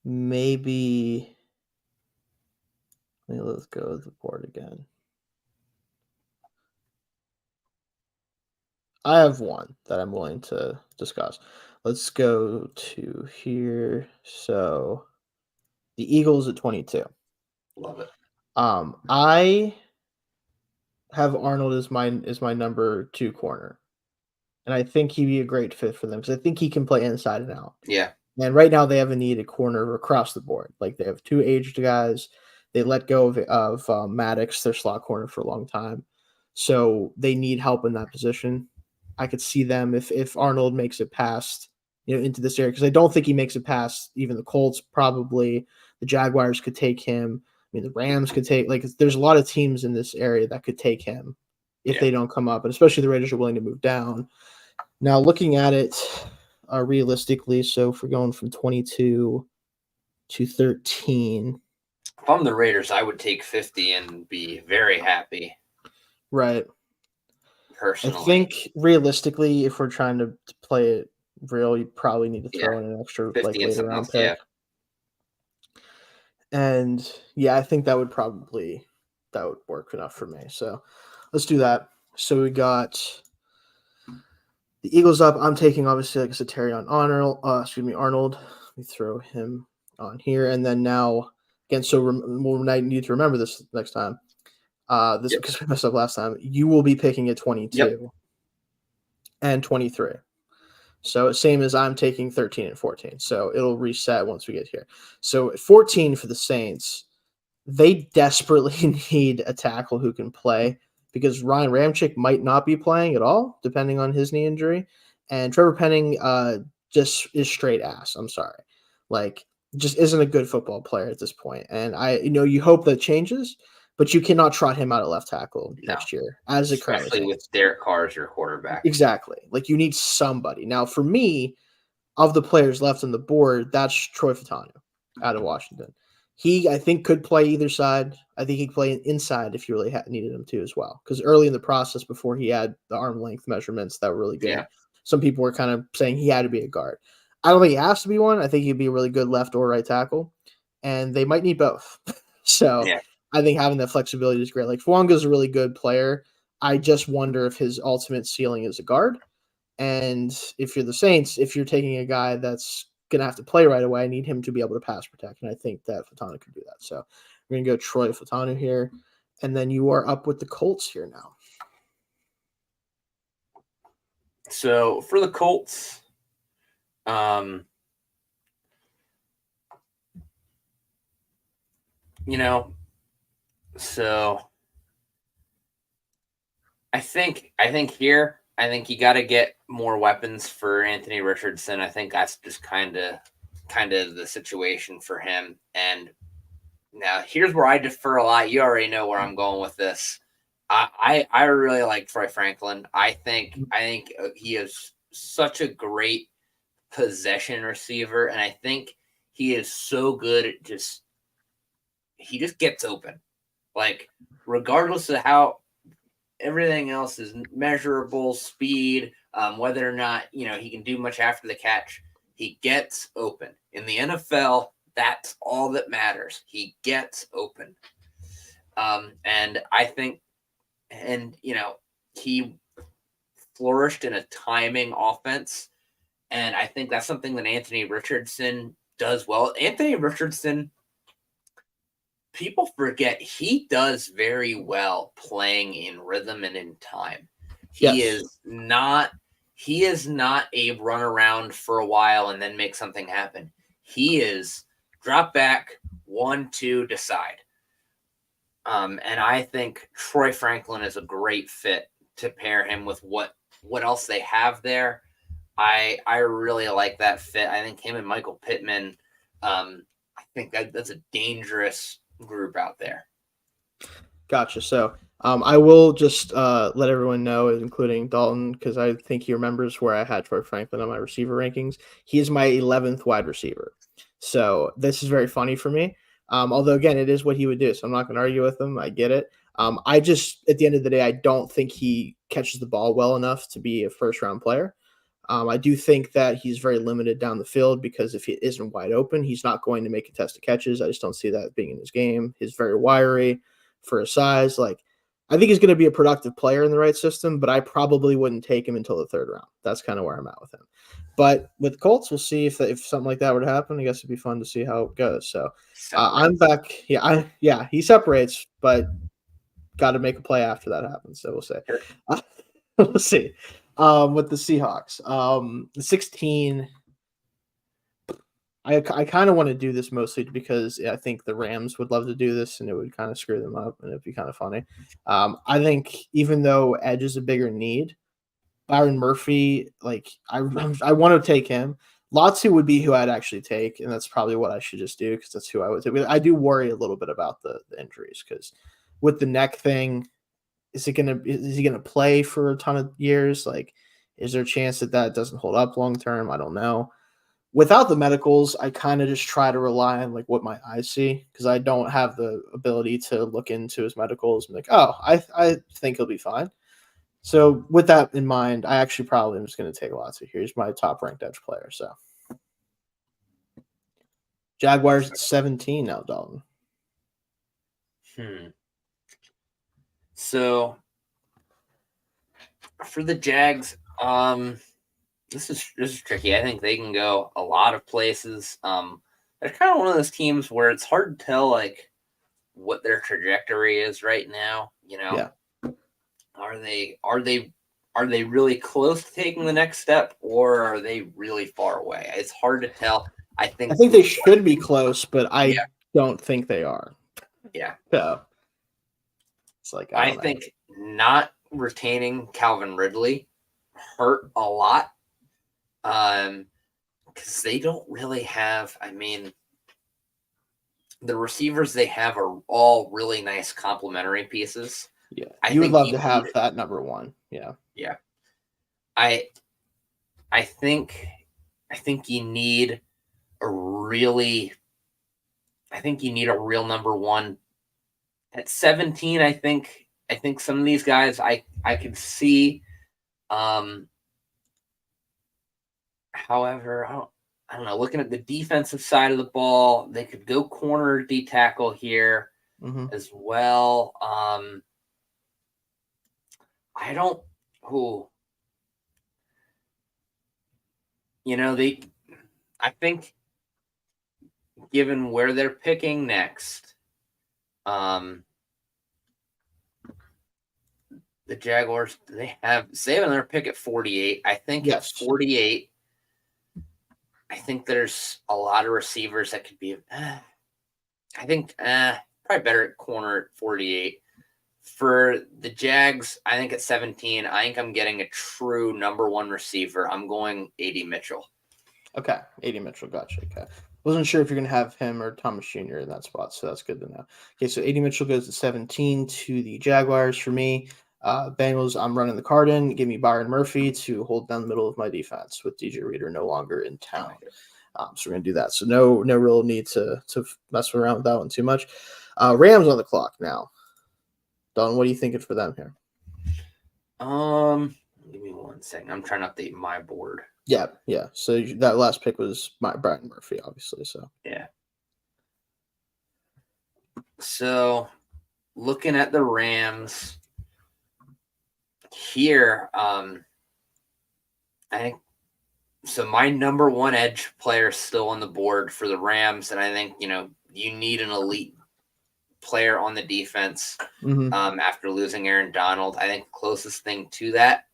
maybe. Let's go with the board again. I have one that I'm willing to discuss. Let's go to here. So the Eagles at 22. Love it. I have Arnold as my number 2 corner. And I think he'd be a great fit for them because I think he can play inside and out. Yeah. And right now they have a need at corner across the board. Like they have 2 aged guys. They let go of Maddox, their slot corner, for a long time. So they need help in that position. I could see them if Arnold makes it past, into this area, because I don't think he makes it past even the Colts. Probably the Jaguars could take him. I mean, the Rams could take. There's a lot of teams in this area that could take him if they don't come up, and especially the Raiders are willing to move down. Now, looking at it realistically, so if we're going from 22 to 13. If I'm the Raiders, I would take 50 and be very happy. Right. Personally. I think realistically, if we're trying to play it real, you probably need to throw in an extra later round pick. Yeah. And I think that would work enough for me. So let's do that. So we got The Eagles up. I'm taking, obviously, like I said, Arnold. Arnold. Let me throw him on here. And then now, again, so we'll need to remember this next time. Because we messed up last time. You will be picking at 22 and 23. So same as I'm taking 13 and 14. So it'll reset once we get here. So 14 for the Saints, they desperately need a tackle who can play because Ryan Ramczyk might not be playing at all, depending on his knee injury. And Trevor Penning just is straight ass. I'm sorry. Like, just isn't a good football player at this point. And you hope that changes, but you cannot trot him out at left tackle next year, as it currently especially with Derek Carr as your quarterback. Exactly. Like, you need somebody. Now, for me, of the players left on the board, that's Troy Fautanu out of Washington. He, I think, could play either side. I think he could play inside if you really needed him to as well. Because early in the process, before he had the arm length measurements that were really good, some people were kind of saying he had to be a guard. I don't think he has to be one. I think he'd be a really good left or right tackle. And they might need both. So I think having that flexibility is great. Like, Fwanga's a really good player. I just wonder if his ultimate ceiling is a guard. And if you're the Saints, if you're taking a guy that's going to have to play right away, I need him to be able to pass protect. And I think that Fautanu could do that. So we're going to go Troy Fautanu here. And then you are up with the Colts here now. So for the Colts, so I think here, I think you got to get more weapons for Anthony Richardson. I think that's just kind of the situation for him. And now here's where I defer a lot. You already know where I'm going with this. I really like Troy Franklin. I think he is such a great possession receiver, and I think he is so good at he just gets open. Like, regardless of how everything else is measurable, speed, whether or not he can do much after the catch, he gets open. In the NFL, that's all that matters. He gets open. And I think, he flourished in a timing offense. And I think that's something that Anthony Richardson does well. Anthony Richardson, people forget, he does very well playing in rhythm and in time. He is not a run around for a while and then make something happen. He is drop back, 1-2, decide. And I think Troy Franklin is a great fit to pair him with what else they have there. I really like that fit. I think him and Michael Pittman, I think that's a dangerous group out there. Gotcha. So I will just let everyone know, including Dalton, because I think he remembers where I had Troy Franklin on my receiver rankings. He is my 11th wide receiver. So this is very funny for me. Although, again, it is what he would do. So I'm not going to argue with him. I get it. I just, at the end of the day, I don't think he catches the ball well enough to be a first-round player. I do think that he's very limited down the field because if he isn't wide open, he's not going to make contested catches. I just don't see that being in his game. He's very wiry for his size. Like, I think he's going to be a productive player in the right system, but I probably wouldn't take him until the third round. That's kind of where I'm at with him. But with Colts, we'll see if something like that would happen. I guess it'd be fun to see how it goes. So I'm back. Yeah, he separates, but got to make a play after that happens. So we'll see. We'll see. With the Seahawks, the 16. I kind of want to do this mostly because I think the Rams would love to do this, and it would kind of screw them up, and it'd be kind of funny. I think even though edge is a bigger need, Byron Murphy, like I want to take him. Latu would be who I'd actually take, and that's probably what I should just do because that's who I would take. I do worry a little bit about the injuries because with the neck thing. Is he gonna play for a ton of years? Like, is there a chance that doesn't hold up long term? I don't know. Without the medicals, I kind of just try to rely on like what my eyes see because I don't have the ability to look into his medicals and be like, oh, I think he'll be fine. So with that in mind, I actually probably am just going to take Latu here. He's my top ranked edge player. So Jaguars at 17 now, Dalton. So for the Jags, This is tricky. I think they can go a lot of places. They're kind of one of those teams where it's hard to tell like what their trajectory is right now. Yeah. Are they really close to taking the next step, or are they really far away? It's hard to tell. I think they should be close, but I don't think they are. Yeah. So it's like I think not retaining Calvin Ridley hurt a lot. Because they don't really have, the receivers they have are all really nice complementary pieces. Yeah. You would love to have that number one. Yeah. Yeah. I think you need a real number one. At 17, I think some of these guys I could see. However, I don't know. Looking at the defensive side of the ball, they could go corner D tackle here as well. I don't. I think given where they're picking next, the Jaguars, they have their pick at 48. I think at 48, I think there's a lot of receivers that could be. I think probably better at corner at 48. For the Jags, I think at 17, I think I'm getting a true number one receiver. I'm going A.D. Mitchell. Okay, A.D. Mitchell, gotcha. Okay. Wasn't sure if you're going to have him or Thomas Jr. in that spot, so that's good to know. Okay, so A.D. Mitchell goes to 17 to the Jaguars for me. Bengals, I'm running the card in. Give me Byron Murphy to hold down the middle of my defense with DJ Reader no longer in town. So we're going to do that. So no real need to mess around with that one too much. Rams on the clock now. Don, what are you thinking for them here? Give me 1 second. I'm trying to update my board. Yeah. So that last pick was Byron Murphy, obviously. So yeah. So looking at the Rams here, I think so. My number one edge player is still on the board for the Rams, and I think you need an elite player on the defense after losing Aaron Donald. I think the closest thing to that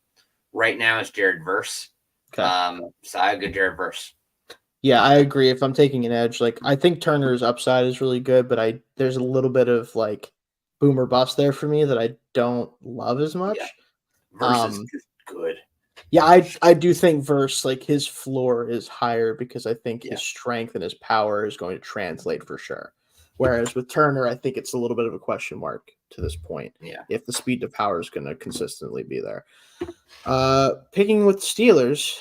right now is Jared Verse. Okay. So I have good Jared Verse. Yeah, I agree. If I'm taking an edge, I think Turner's upside is really good, but there's a little bit of boomer bust there for me that I don't love as much. Yeah. Verse is good. Yeah, I do think Verse, his floor is higher because I think his strength and his power is going to translate for sure. Whereas with Turner, I think it's a little bit of a question mark to this point. Yeah. If the speed to power is going to consistently be there. Picking with Steelers,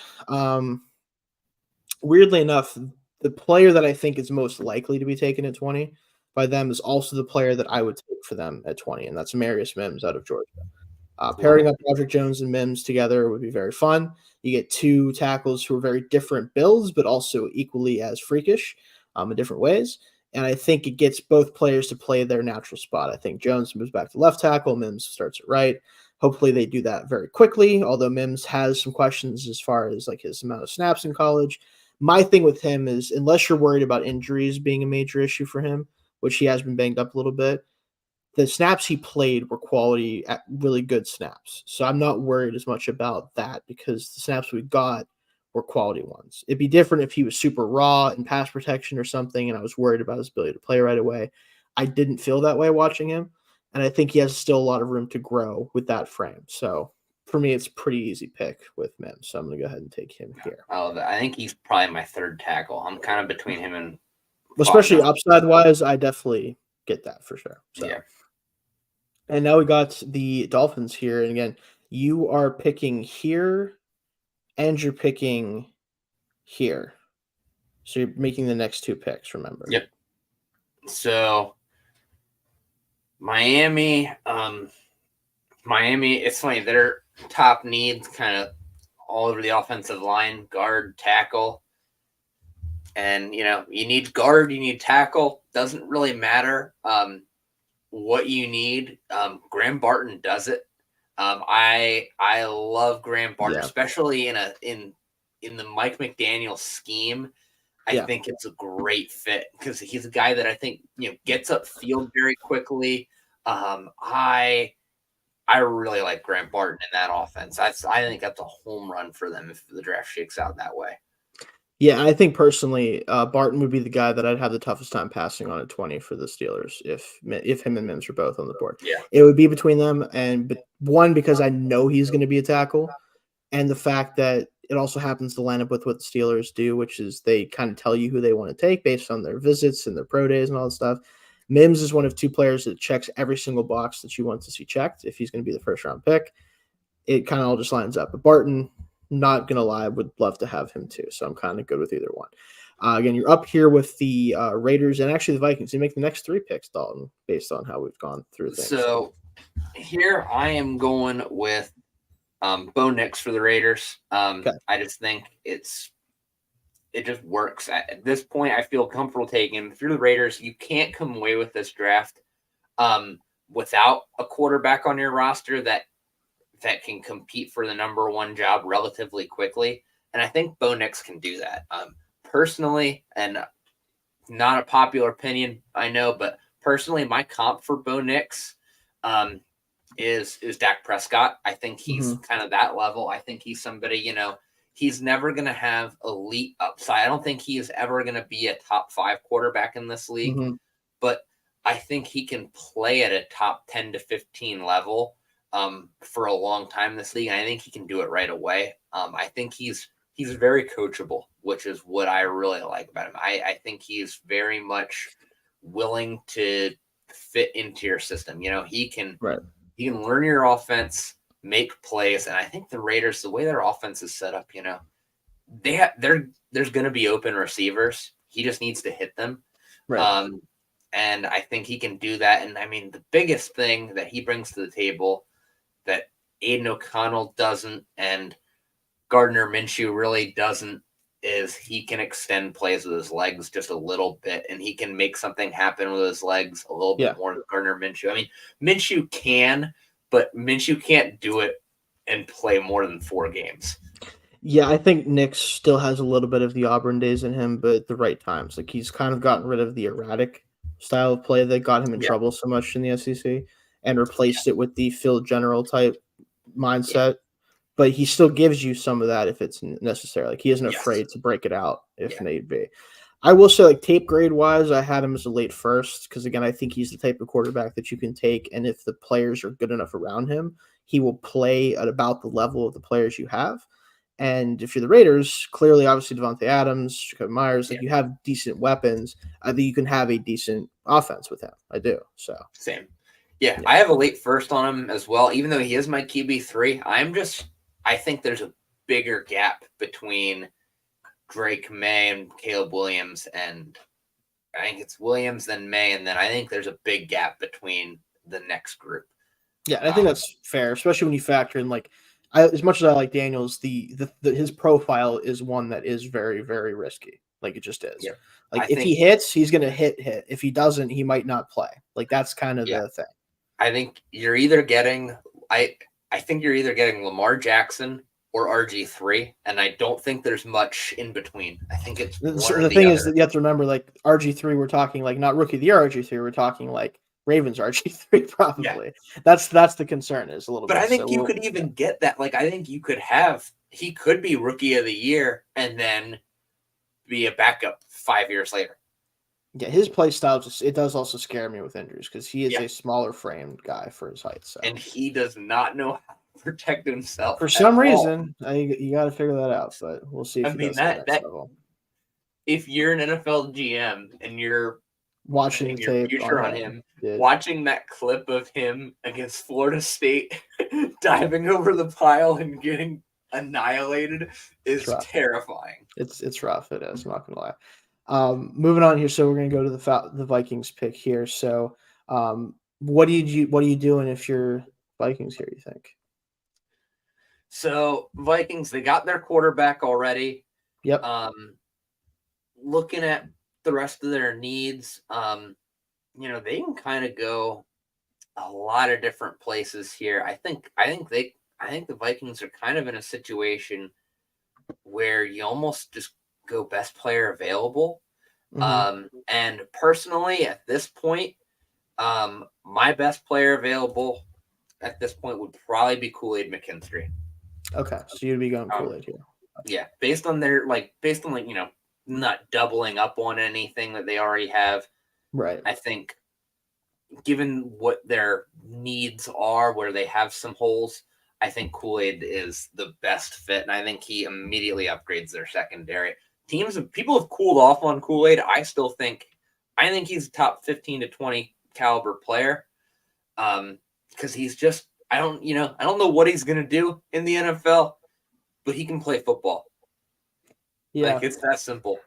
weirdly enough, the player that I think is most likely to be taken at 20 by them is also the player that I would take for them at 20, and that's Marius Mims out of Georgia. Pairing up Patrick Jones and Mims together would be very fun. You get two tackles who are very different builds, but also equally as freakish in different ways. And I think it gets both players to play their natural spot. I think Jones moves back to left tackle, Mims starts at right. Hopefully they do that very quickly, although Mims has some questions as far as his amount of snaps in college. My thing with him is, unless you're worried about injuries being a major issue for him, which he has been banged up a little bit, the snaps he played were quality, really good snaps. So I'm not worried as much about that because the snaps we got were quality ones. It'd be different if he was super raw in pass protection or something, and I was worried about his ability to play right away. I didn't feel that way watching him, and I think he has still a lot of room to grow with that frame. So for me, it's a pretty easy pick with Mims. So I'm going to go ahead and take him here. I think he's probably my third tackle. I'm kind of between him and especially upside-wise, I definitely get that for sure. So. Yeah. And now we got the Dolphins here. And again, you are picking here and you're picking here. So you're making the next two picks, remember? Yep. So Miami, it's funny, their top needs kind of all over the offensive line, guard, tackle. And, you need guard, you need tackle. Doesn't really matter what you need. Graham Barton does it. I love Graham Barton, especially in in the Mike McDaniel scheme, I think it's a great fit because he's a guy that I think gets upfield very quickly. I really like Grant Barton in that offense. I think that's a home run for them if the draft shakes out that way. Yeah, I think personally, Barton would be the guy that I'd have the toughest time passing on at 20 for the Steelers if him and Mims were both on the board. Yeah, it would be between them, and one because I know he's going to be a tackle, and the fact that it also happens to line up with what the Steelers do, which is they kind of tell you who they want to take based on their visits and their pro days and all that stuff. Mims is one of two players that checks every single box that you want to see checked if he's going to be the first round pick. It kind of all just lines up. But Barton, not going to lie, would love to have him too. So I'm kind of good with either one. Again, you're up here with the Raiders and actually the Vikings. You make the next 3 picks, Dalton, based on how we've gone through things. So here I am going with Bo Nix for the Raiders. Okay. I just think it just works. At this point, I feel comfortable taking him. If you're the Raiders, you can't come away with this draft without a quarterback on your roster that can compete for the number 1 job relatively quickly. And I think Bo Nix can do that. Personally, and not a popular opinion, I know, but personally, my comp for Bo Nix is Dak Prescott. I think he's kind of that level. I think he's somebody, he's never going to have elite upside. I don't think he is ever going to be a top 5 quarterback in this league, but I think he can play at a top 10 to 15 level for a long time in this league. And I think he can do it right away. I think he's very coachable, which is what I really like about him. I think he's very much willing to fit into your system. He can learn your offense, make plays. And I think the Raiders, the way their offense is set up, there's going to be open receivers. He just needs to hit them. Right. And I think he can do that. And I mean, the biggest thing that he brings to the table that Aiden O'Connell doesn't and Gardner Minshew really doesn't is he can extend plays with his legs just a little bit, and he can make something happen with his legs a little bit more than Gardner Minshew. I mean, Minshew can, but Minshew can't do it and play more than 4 games. Yeah, I think Nix still has a little bit of the Auburn days in him, but at the right times. Like, he's kind of gotten rid of the erratic style of play that got him in trouble so much in the SEC and replaced it with the Phil General type mindset. But he still gives you some of that if it's necessary. Like, he isn't afraid to break it out if need be. I will say, like, tape grade wise, I had him as a late first because, again, I think he's the type of quarterback that you can take, and if the players are good enough around him, he will play at about the level of the players you have. And if you're the Raiders, clearly, obviously, Devontae Adams, Jacoby Myers, like, you have decent weapons. I think you can have a decent offense with him. I do. So same. Yeah, I have a late first on him as well. Even though he is my QB3, I think there's a bigger gap between Drake May and Caleb Williams, and I think it's Williams, then May, and then I think there's a big gap between the next group. Yeah, I think that's fair, especially when you factor in, like, as much as I like Daniels, his profile is one that is very, very risky. Like, it just is. Yeah. Like, if he hits, he's going to hit. If he doesn't, he might not play. Like, that's kind of the thing. I think you're either getting I think you're either getting Lamar Jackson or RG3, and I don't think there's much in between. I think it's the thing is that you have to remember, like, RG3, we're talking like not rookie of the year RG3, we're talking like Ravens RG3 probably. Yeah. That's the concern is a little bit. But I think you could even get that. Like, I think you could he could be rookie of the year and then be a backup 5 years later. Yeah, his play style it does also scare me with injuries because he is a smaller framed guy for his height. So. And he does not know how to protect himself. For some reason, you got to figure that out, but we'll see. If if you're an NFL GM and you're watching your future on him, watching that clip of him against Florida State diving over the pile and getting annihilated is terrifying. It's rough. It is. I'm not gonna lie. Moving on here, so we're gonna go to the Vikings pick here. So, what are you doing if you're Vikings here? You think? So Vikings, they got their quarterback already. Yep. Looking at the rest of their needs, they can kind of go a lot of different places here. I think the Vikings are kind of in a situation where you almost just go best player available. And personally, at this point, my best player available at this point would probably be Kool-Aid McKinstry. Okay, so you'd be going Kool-Aid here. Yeah, based on not doubling up on anything that they already have. Right. I think given what their needs are, where they have some holes, I think Kool-Aid is the best fit, and I think he immediately upgrades their secondary. People have cooled off on Kool-Aid. I think he's a top 15 to 20 caliber player. Because he's just, I don't know what he's gonna do in the NFL, but he can play football. Yeah, like, it's that simple.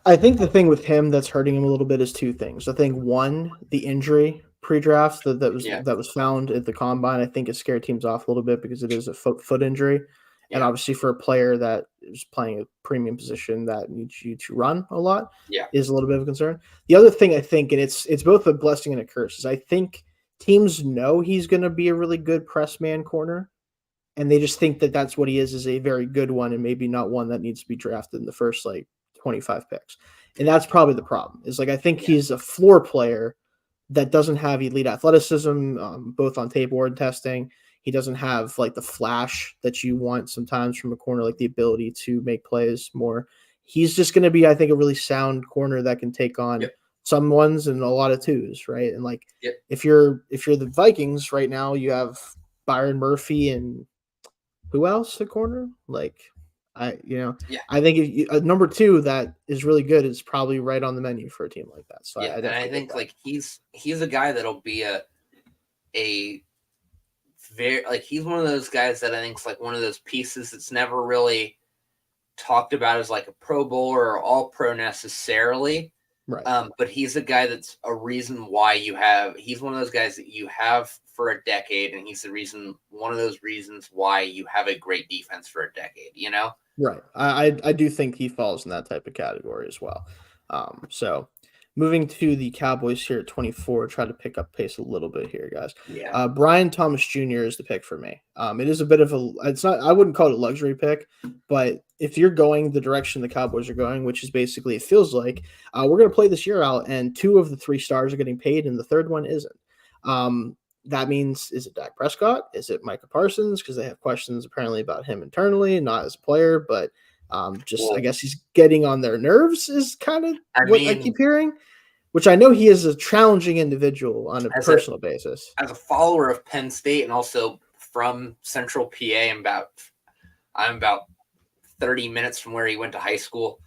I think the thing with him that's hurting him a little bit is two things. I think one, the injury pre-draft that was found at the combine, I think it scared teams off a little bit because it is a foot injury. Yeah. And obviously for a player that is playing a premium position that needs you to run a lot, is a little bit of a concern. The other thing I think, and it's both a blessing and a curse, is I think teams know he's going to be a really good press man corner, and they just think that that's what he is a very good one, and maybe not one that needs to be drafted in the first 25 picks. And that's probably the problem. Is I think he's a floor player that doesn't have elite athleticism, both on tape or in testing. He doesn't have the flash that you want sometimes from a corner, the ability to make plays more. He's just going to be, I think, a really sound corner that can take on some ones and a lot of twos, right? And if you're the Vikings right now, you have Byron Murphy and who else at corner? I think number two that is really good is probably right on the menu for a team like that. So I think he's a guy that'll be a very he's one of those guys that I think is one of those pieces that's never really talked about as a Pro Bowler or All Pro necessarily. Right. But he's a guy that's a reason why he's one of those guys that you have for a decade, and he's one of those reasons why you have a great defense for a decade, Right. I do think he falls in that type of category as well. So moving to the Cowboys here at 24, try to pick up pace a little bit here, guys. Yeah. Brian Thomas Jr. is the pick for me. It is a bit of I wouldn't call it a luxury pick, but if you're going the direction the Cowboys are going, which is basically, it feels like we're going to play this year out and 2 of the 3 stars are getting paid and the third one isn't. That means, is it Dak Prescott? Is it Micah Parsons? Because they have questions apparently about him internally, not as a player, but I guess he's getting on their nerves is kind of I keep hearing, which I know he is a challenging individual on a personal basis. As a follower of Penn State and also from Central PA, I'm about 30 minutes from where he went to high school.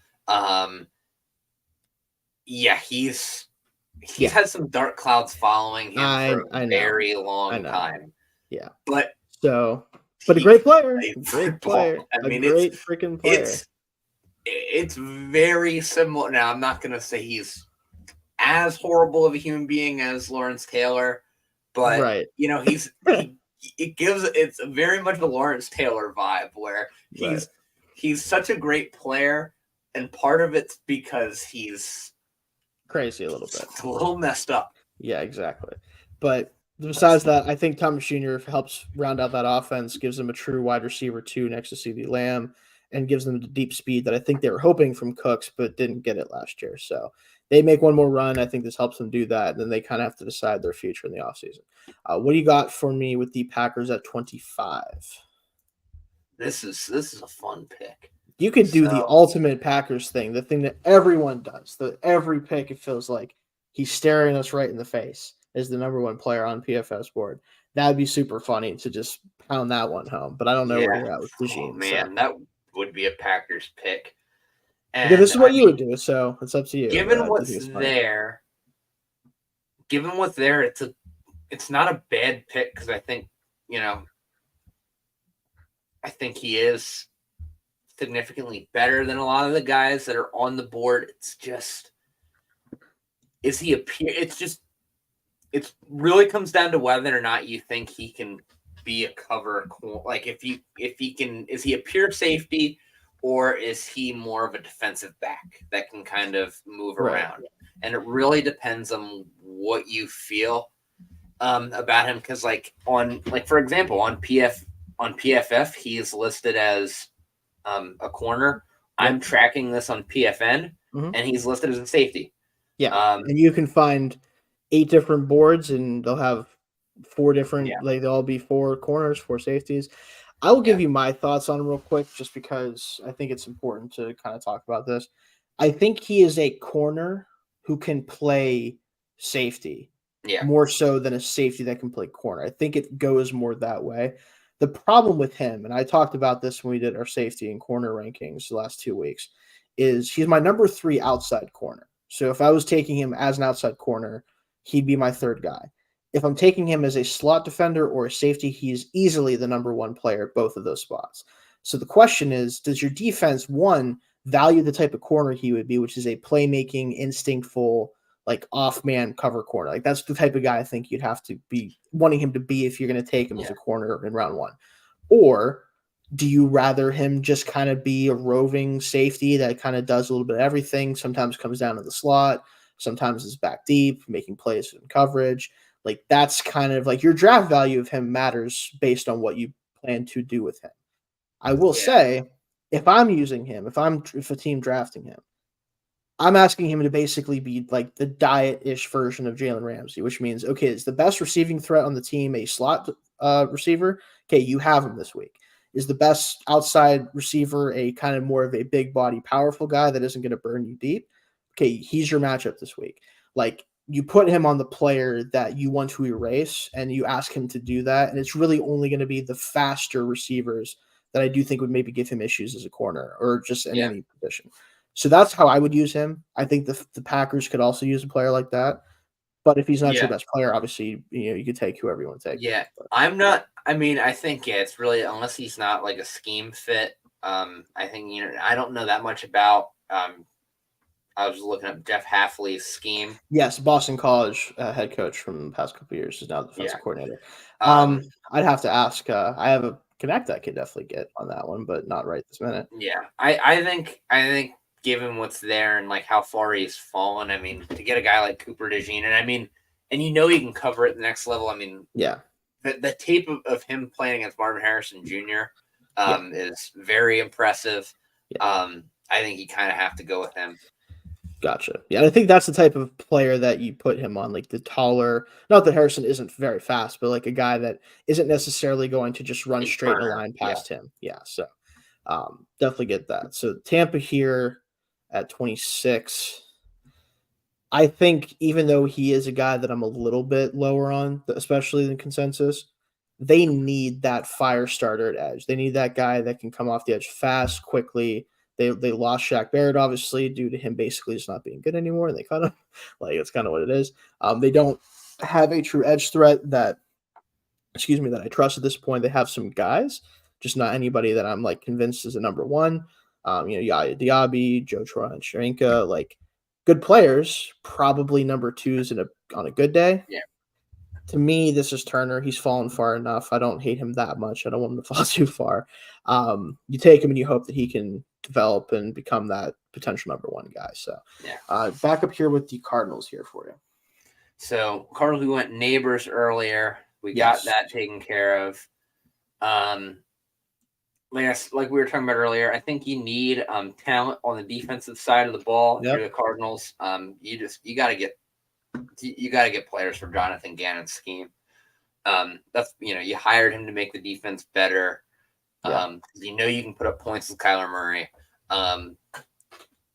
He's had some dark clouds following him for a very long time. Yeah. But a great player. Great player. Great freaking player. It's very similar. Now, I'm not going to say he's as horrible of a human being as Lawrence Taylor, but it's very much a Lawrence Taylor vibe where he's such a great player, and part of it's because he's crazy a little bit. It's a little messed up. Yeah, exactly. But besides that, I think Thomas Jr. helps round out that offense, gives them a true wide receiver 2 next to CeeDee Lamb, and gives them the deep speed that I think they were hoping from Cooks, but didn't get it last year. So they make one more run. I think this helps them do that. And then they kind of have to decide their future in the offseason. What do you got for me with the Packers at 25? This is a fun pick. You could do the ultimate Packers thing, the thing that everyone does. Every pick, it feels like he's staring us right in the face as the number 1 player on PFF's board. That'd be super funny to just pound that one home. But I don't know where you're at with DeJean. Oh, man, that would be a Packers pick. And this is what you would do, so it's up to you. Given what's there, it's not a bad pick because I think he is significantly better than a lot of the guys that are on the board. It's just, it really comes down to whether or not you think he can be a cover. If he can, is he a pure safety or is he more of a defensive back that can kind of move around? And it really depends on what you feel about him. Cause for example, on PFF, he is listed as a corner. Yep. I'm tracking this on PFN, and he's listed as a safety. Yeah, and you can find 8 different boards, and they'll have 4 different, like they'll all be 4 corners, 4 safeties. I will give you my thoughts on him real quick, just because I think it's important to kind of talk about this. I think he is a corner who can play safety more so than a safety that can play corner. I think it goes more that way. The problem with him, and I talked about this when we did our safety and corner rankings the last 2 weeks, is he's my number 3 outside corner. So if I was taking him as an outside corner, he'd be my 3rd guy. If I'm taking him as a slot defender or a safety, he's easily the number 1 player at both of those spots. So the question is, does your defense, one, value the type of corner he would be, which is a playmaking, instinctful, like off-man cover corner? Like that's the type of guy I think you'd have to be wanting him to be if you're going to take him as a corner in round 1. Or do you rather him just kind of be a roving safety that kind of does a little bit of everything, sometimes comes down to the slot, sometimes is back deep, making plays in coverage? Like that's kind of like your draft value of him matters based on what you plan to do with him. I will say, if I'm using him, if a team drafting him, I'm asking him to basically be like the diet-ish version of Jalen Ramsey, which means, okay, is the best receiving threat on the team a slot receiver? Okay, you have him this week. Is the best outside receiver a kind of more of a big body, powerful guy that isn't going to burn you deep? Okay, he's your matchup this week. Like, you put him on the player that you want to erase, and you ask him to do that, and it's really only going to be the faster receivers that I do think would maybe give him issues as a corner or just in any position. So that's how I would use him. I think the Packers could also use a player like that. But if he's not your best player, obviously, you could take whoever you want to take. Yeah, I'm not. I mean, I think it's really, unless he's not like a scheme fit. I think I don't know that much about. I was looking up Jeff Hafley's scheme. Yes, Boston College head coach from the past couple of years is now the defensive coordinator. I'd have to ask. I have a connect I could definitely get on that one, but not right this minute. Yeah, I think given what's there and like how far he's fallen, I mean, to get a guy like Cooper DeJean, and he can cover at the next level. I mean, the tape of him playing against Marvin Harrison Jr. Is very impressive. I think you kind of have to go with him. Gotcha. Yeah, and I think that's the type of player that you put him on, like the taller. Not that Harrison isn't very fast, but like a guy that isn't necessarily going to just run straight in a line past him. Yeah, so definitely get that. So Tampa here at 26. I think even though he is a guy that I'm a little bit lower on, especially in consensus, they need that fire starter at edge. They need that guy that can come off the edge fast, quickly. They lost Shaq Barrett, obviously, due to him basically just not being good anymore. And they kind of it's kind of what it is. They don't have a true edge threat that I trust at this point. They have some guys, just not anybody that I'm like convinced is a number 1. Yaya Diaby, Joe Sharenka, like good players, probably number 2s on a good day. Yeah. To me, this is Turner. He's fallen far enough. I don't hate him that much. I don't want him to fall too far. You take him and you hope that he can develop and become that potential number 1 guy. So back up here with the Cardinals here for you. So Cardinals, we went Neighbors earlier. We got that taken care of. Like we were talking about earlier, I think you need talent on the defensive side of the ball. If you're the Cardinals, you got to get players for Jonathan Gannon's scheme. That's you hired him to make the defense better. You can put up points with Kyler Murray.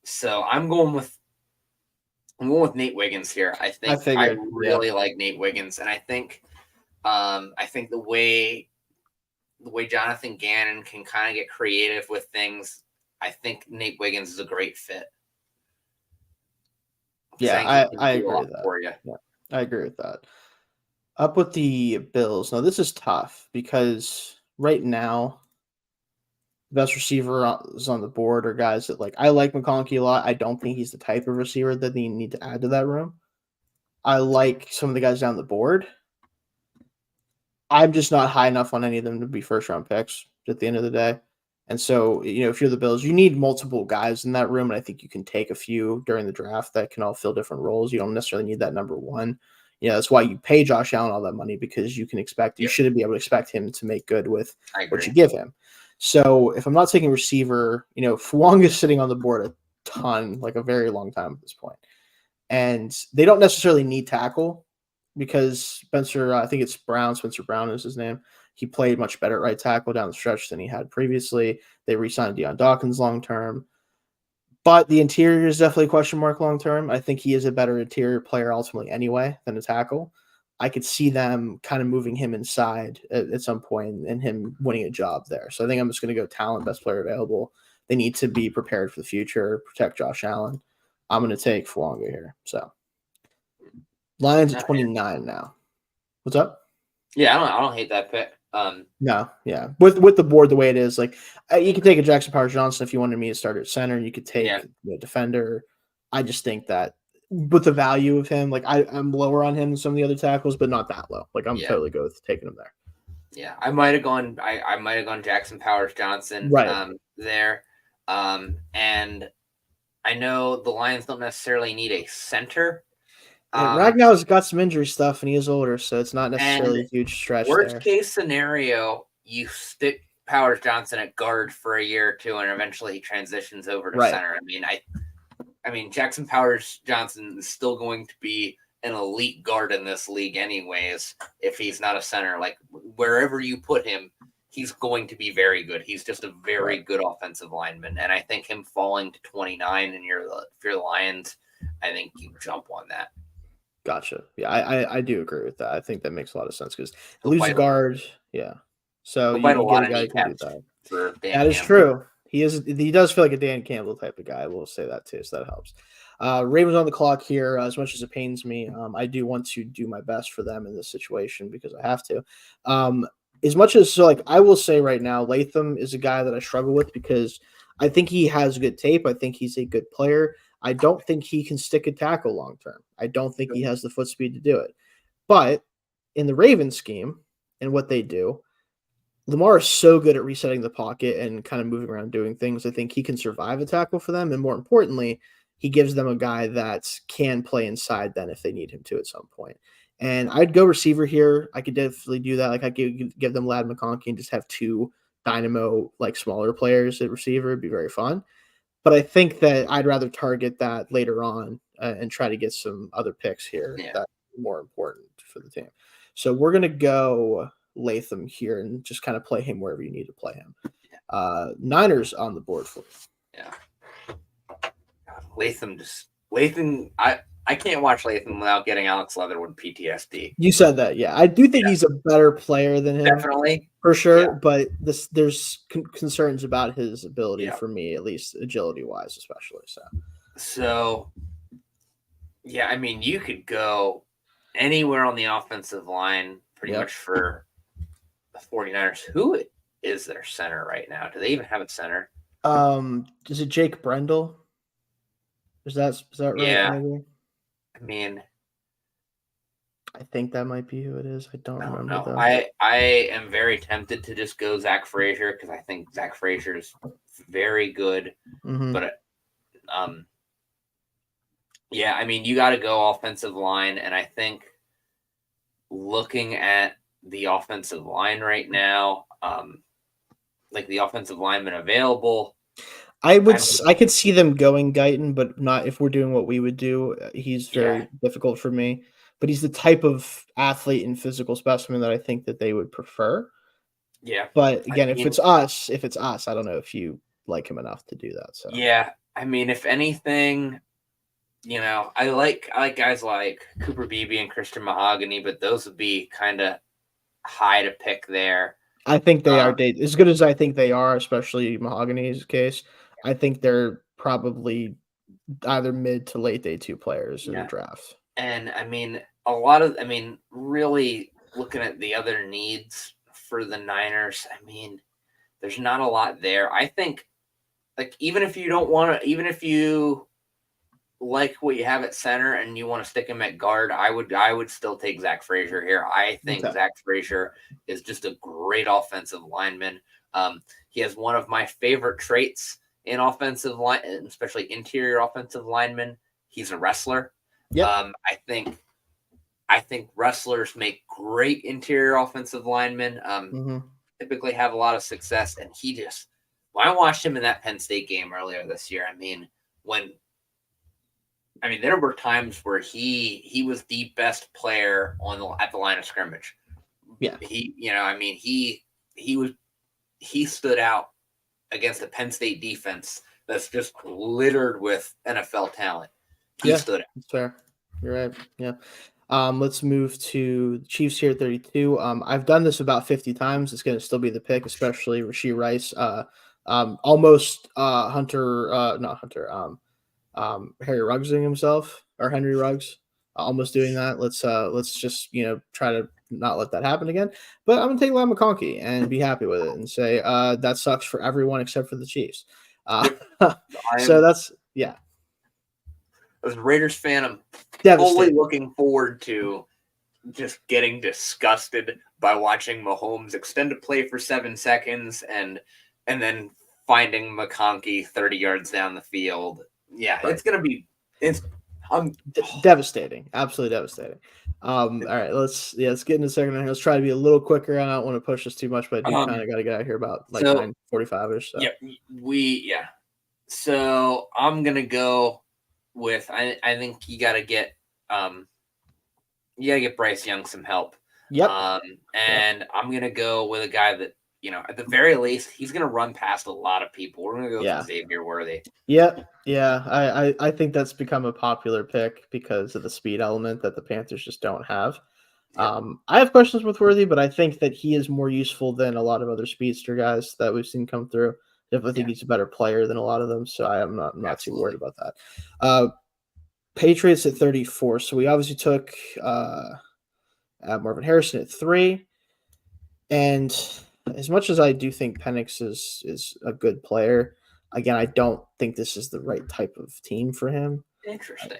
So I'm going with Nate Wiggins here. I really like Nate Wiggins, and I think the way Jonathan Gannon can kind of get creative with things, I think Nate Wiggins is a great fit. Yeah, I agree with that. For you. Yeah, I agree with that. Up with the Bills. Now, this is tough because right now, the best receiver is on the board are guys that I like McConkey a lot. I don't think he's the type of receiver that they need to add to that room. I like some of the guys down the board. I'm just not high enough on any of them to be first-round picks at the end of the day. And so, if you're the Bills, you need multiple guys in that room, and I think you can take a few during the draft that can all fill different roles. You don't necessarily need that number 1. That's why you pay Josh Allen all that money, because you can expect you shouldn't be able to expect him to make good with what you give him. So if I'm not taking receiver, Fuang is sitting on the board a ton, like a very long time at this point. And they don't necessarily need tackle because Spencer Brown is his name. He played much better at right tackle down the stretch than he had previously. They re-signed Dion Dawkins long term. But the interior is definitely a question mark long term. I think he is a better interior player ultimately anyway than a tackle. I could see them kind of moving him inside at some point and him winning a job there. So I think I'm just going to go talent, best player available. They need to be prepared for the future, protect Josh Allen. I'm going to take Fuanga here. So Lions at 29 now. What's up? Yeah, I don't hate that pick. No, yeah. With the board the way it is, like you could take a Jackson Powers Johnson if you wanted me to start at center, and you could take a defender. I just think that with the value of him, like I'm lower on him than some of the other tackles, but not that low. Like I'm totally good with taking him there. Yeah, I might have gone. I might have gone Jackson Powers Johnson there. And I know the Lions don't necessarily need a center. Ragnow's got some injury stuff, and he is older, so it's not necessarily a huge stretch. Worst case scenario, you stick Powers Johnson at guard for a year or two, and eventually he transitions over to center. I mean, Jackson Powers Johnson is still going to be an elite guard in this league, anyways. If he's not a center, like wherever you put him, he's going to be very good. He's just a very good offensive lineman, and I think him falling to 29 and if you're the Lions, I think you jump on that. Gotcha. Yeah, I do agree with that. I think that makes a lot of sense because lose a guard. Yeah. So you get a guy who can do that. That is true. He does feel like a Dan Campbell type of guy. We'll say that too, so that helps. Ravens on the clock here. As much as it pains me, I do want to do my best for them in this situation because I have to. As much as I will say right now, Latham is a guy that I struggle with because I think he has good tape. I think he's a good player. I don't think he can stick a tackle long term. I don't think he has the foot speed to do it. But in the Ravens scheme and what they do, Lamar is so good at resetting the pocket and kind of moving around doing things. I think he can survive a tackle for them. And more importantly, he gives them a guy that can play inside then if they need him to at some point. And I'd go receiver here. I could definitely do that. Like I could give them Ladd McConkey and just have two dynamo, smaller players at receiver. It'd be very fun. But I think that I'd rather target that later on and try to get some other picks here that are more important for the team. So we're going to go Latham here and just kind of play him wherever you need to play him. Niners on the board for you. Yeah. Latham, I can't watch Latham without getting Alex Leatherwood PTSD. You said that, yeah. I do think he's a better player than him. Definitely. For sure, but there's concerns about his ability for me, at least agility-wise, especially. So, yeah, I mean, you could go anywhere on the offensive line pretty much for the 49ers. Who is their center right now? Do they even have a center? Is it Jake Brendel? Is that right? Yeah. Maybe? I mean, I think that might be who it is. I don't remember though. I am very tempted to just go Zach Frazier because I think Zach Frazier is very good. Mm-hmm. But yeah, I mean, you got to go offensive line, and I think looking at the offensive line right now, the offensive lineman available, I could see them going Guyton, but not if we're doing what we would do. He's very difficult for me. But he's the type of athlete and physical specimen that I think that they would prefer. Yeah. But again, if it's us, I don't know if you like him enough to do that. So yeah, I mean, if anything, I like guys like Cooper Beebe and Christian Mahogany, but those would be kind of high to pick there. I think they are as good as I think they are, especially Mahogany's case. I think they're probably either mid to late day 2 players in the draft. And I mean, really looking at the other needs for the Niners, I mean, there's not a lot there. I think, even if you like what you have at center and you want to stick him at guard, I would still take Zach Frazier here. I think Zach Frazier is just a great offensive lineman. He has one of my favorite traits in offensive line, especially interior offensive linemen. He's a wrestler. Yep. I think wrestlers make great interior offensive linemen. typically have a lot of success, and when I watched him in that Penn State game earlier this year, there were times where he was the best player at the line of scrimmage. Yeah. He stood out against the Penn State defense that's just littered with NFL talent. He stood out. That's fair. You're right. Yeah. Let's move to the Chiefs here at 32. I've done this about 50 times. It's going to still be the pick, especially Rashee Rice. Almost Harry Ruggsing himself, or Henry Ruggs, almost doing that. Let's just try to not let that happen again. But I'm gonna take Ladd McConkey and be happy with it and say that sucks for everyone except for the Chiefs. So that's As a Raiders fan, I'm totally looking forward to just getting disgusted by watching Mahomes extend a play for 7 seconds and then finding McConkey 30 yards down the field. Yeah, right. It's gonna be devastating, absolutely devastating. All right, let's get into the second round. Let's try to be a little quicker. I don't want to push this too much, but I do kind of got to get out of here about 9:45ish. So. So I'm gonna go with I think you got to get Bryce Young some help. Yep. And I'm gonna go with a guy that at the very least he's gonna run past a lot of people. We're gonna go with Xavier Worthy. Yep. Yeah. I think that's become a popular pick because of the speed element that the Panthers just don't have. Yep. I have questions with Worthy, but I think that he is more useful than a lot of other speedster guys that we've seen come through. Definitely think he's a better player than a lot of them, so I'm not too worried about that. Patriots at 34. So we obviously took Marvin Harrison at 3. And as much as I do think Penix is a good player, again, I don't think this is the right type of team for him. Interesting.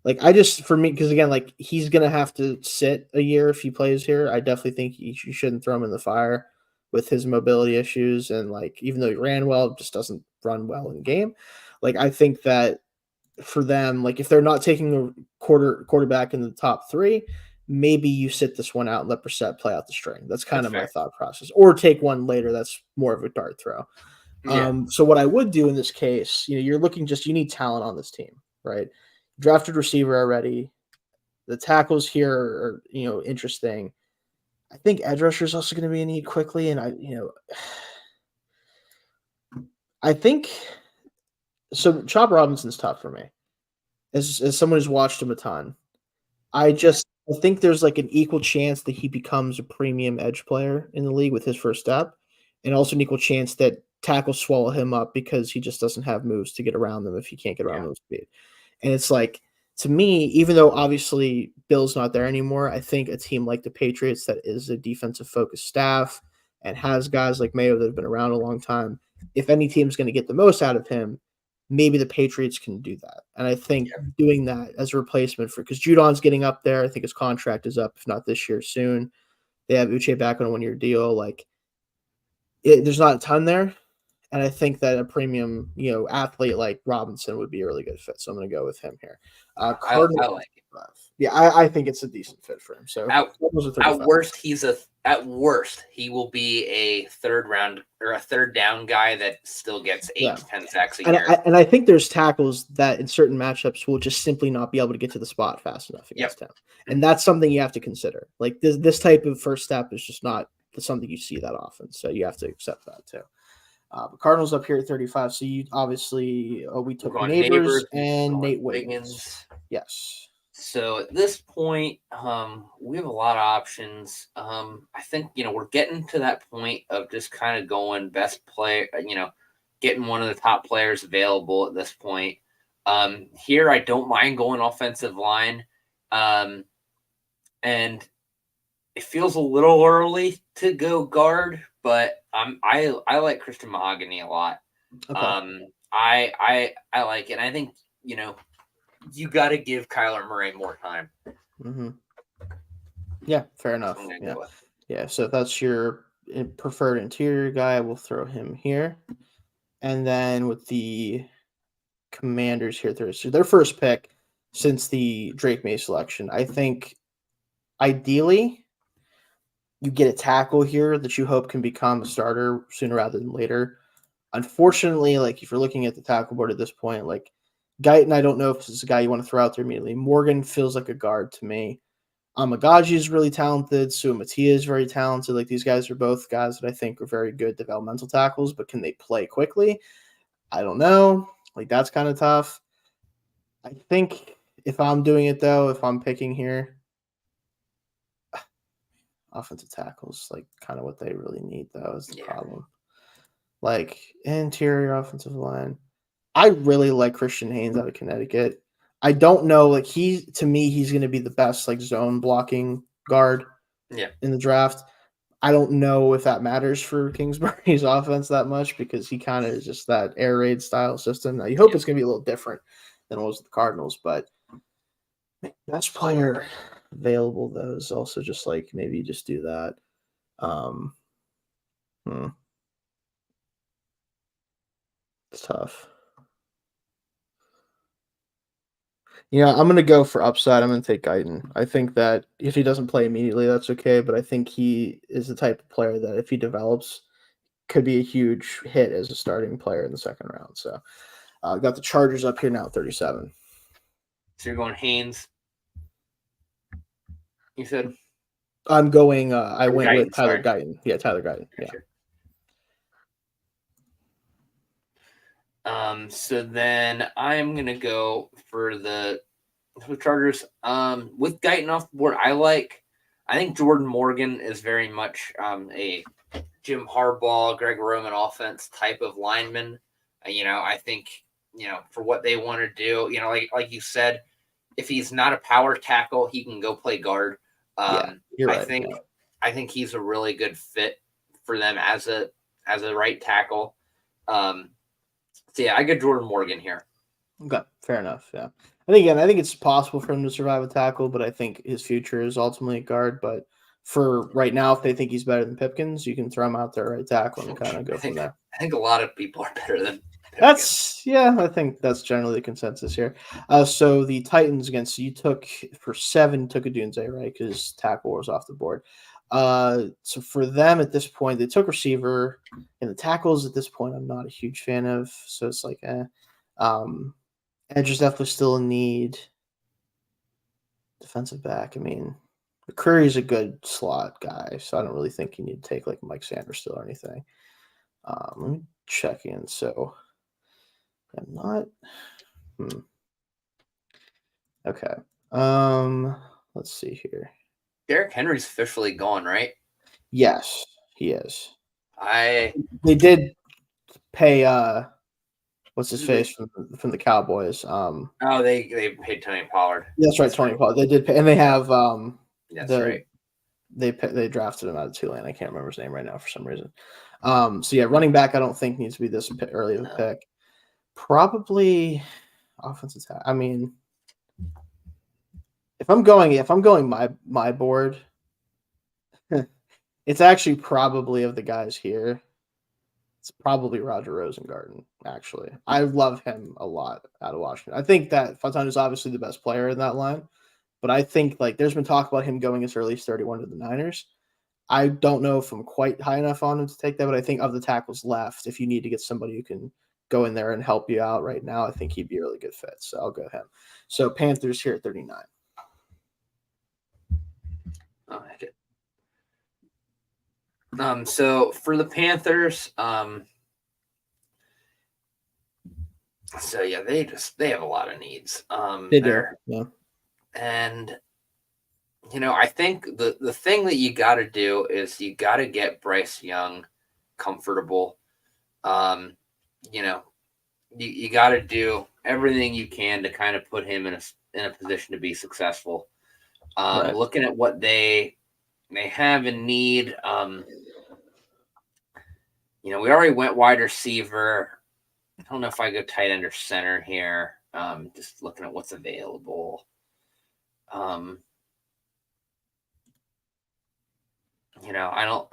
Because again, he's going to have to sit a year if he plays here. I definitely think you shouldn't throw him in the fire with his mobility issues. And even though he ran well, just doesn't run well in game. I think that for them, if they're not taking a quarterback in the top 3, maybe you sit this one out and let Brissett play out the string. That's kind of my thought process. Or take one later that's more of a dart throw. Yeah. So what I would do in this case, you're looking you need talent on this team, right? Drafted receiver already. The tackles here are, interesting. I think edge rusher is also going to be a need quickly. And I think so. Chop Robinson's tough for me as someone who's watched him a ton. I think there's an equal chance that he becomes a premium edge player in the league with his first step, and also an equal chance that tackles swallow him up because he just doesn't have moves to get around them if he can't get around them with speed. And it's to me, even though obviously Bill's not there anymore, I think a team like the Patriots that is a defensive focused staff and has guys like Mayo that have been around a long time, if any team's going to get the most out of him, maybe the Patriots can do that. And I think doing that as a replacement because Judon's getting up there. I think his contract is up, if not this year, soon. They have Uche back on a 1-year deal. There's not a ton there. And I think that a premium, athlete like Robinson would be a really good fit. So I'm going to go with him here. I like it. Yeah, I think it's a decent fit for him. So at worst, he will be a third round or a third down guy that still gets 8 to 10 sacks a year. And I think there's tackles that in certain matchups will just simply not be able to get to the spot fast enough against him. And that's something you have to consider. This type of first step is just not something you see that often. So you have to accept that too. Cardinals up here at 35. So you obviously we took Neighbors and Nate Wiggins. Yes. So at this point, we have a lot of options. I think we're getting to that point of just kind of going best player. Getting one of the top players available at this point. Here I don't mind going offensive line, and it feels a little early to go guard, but I like Christian Mahogany a lot. Okay. I like it. I think you got to give Kyler Murray more time. Mm-hmm. Yeah, fair enough. Yeah. So if that's your preferred interior guy, we'll throw him here. And then with the Commanders here, so their first pick since the Drake May selection, I think ideally you get a tackle here that you hope can become a starter sooner rather than later. Unfortunately, like if you're looking at the tackle board at this point, like Guyton, I don't know if this is a guy you want to throw out there immediately. Morgan feels like a guard to me. Amagaji is really talented. Suamatia is very talented. Like these guys are both guys that I think are very good developmental tackles, but can they play quickly? I don't know. Like that's kind of tough. I think if I'm doing it though, if I'm picking here, offensive tackles, like kind of what they really need though is the problem. Like interior offensive line. I really like Christian Haynes out of Connecticut. I don't know, like to me, he's going to be the best like zone blocking guard in the draft. I don't know if that matters for Kingsbury's offense that much because he kind of is just that air raid style system. Now you hope it's going to be a little different than it was with the Cardinals, but best player available though is also just like maybe you just do that. It's tough. Yeah, I'm going to go for upside. I'm going to take Guyton. I think that if he doesn't play immediately, that's okay. But I think he is the type of player that if he develops, could be a huge hit as a starting player in the second round. So got the Chargers up here now, 37. So you're going Haynes? You said? I'm going, I went Guyton, with Tyler Guyton. Yeah, Tyler Guyton. Gotcha. Yeah. So then I'm going to go for the Chargers. With Guyton off the board, I think Jordan Morgan is very much a Jim Harbaugh, Greg Roman offense type of lineman. I think, for what they want to do, like you said, if he's not a power tackle, he can go play guard. You're right. I think he's a really good fit for them as a right tackle. So yeah, I get Jordan Morgan here. Okay, fair enough. Yeah, I think it's possible for him to survive a tackle, but I think his future is ultimately a guard. But for right now, if they think he's better than Pipkins, you can throw him out there right tackle and kind of go from there. I think a lot of people are better than Pipkins. I think that's generally the consensus here. So the Titans against you took for 7 took Odunze, right? Because tackle was off the board. So for them at this point, they took receiver, and the tackles at this point I'm not a huge fan of. So it's like, edge is definitely still in need. Defensive back, I mean, Curry's a good slot guy, so I don't really think you need to take like Mike Sanders still or anything. Let me check in. So I'm not. Okay. Let's see here. Derrick Henry's officially gone, right? Yes, he is. They did pay what's his face from the Cowboys. They paid Tony Pollard. That's right, Tony Pollard. They did pay, and they have That's right. They drafted him out of Tulane. I can't remember his name right now for some reason. So yeah, running back I don't think needs to be this early of a pick. Probably offensive attack. I mean, if I'm going my board, it's actually probably of the guys here. It's probably Roger Rosengarten, actually. I love him a lot out of Washington. I think that Fontaine is obviously the best player in that line, but I think like there's been talk about him going as early as 31 to the Niners. I don't know if I'm quite high enough on him to take that, but I think of the tackles left, if you need to get somebody who can go in there and help you out right now, I think he'd be a really good fit. So I'll go him. So Panthers here at 39. Oh, I did. So for the Panthers, so yeah, they have a lot of needs. They do, yeah. And I think the thing that you got to do is you got to get Bryce Young comfortable. You got to do everything you can to kind of put him in a position to be successful. Right. Looking at what they have in need. We already went wide receiver. I don't know if I go tight end or center here. Just looking at what's available. I don't.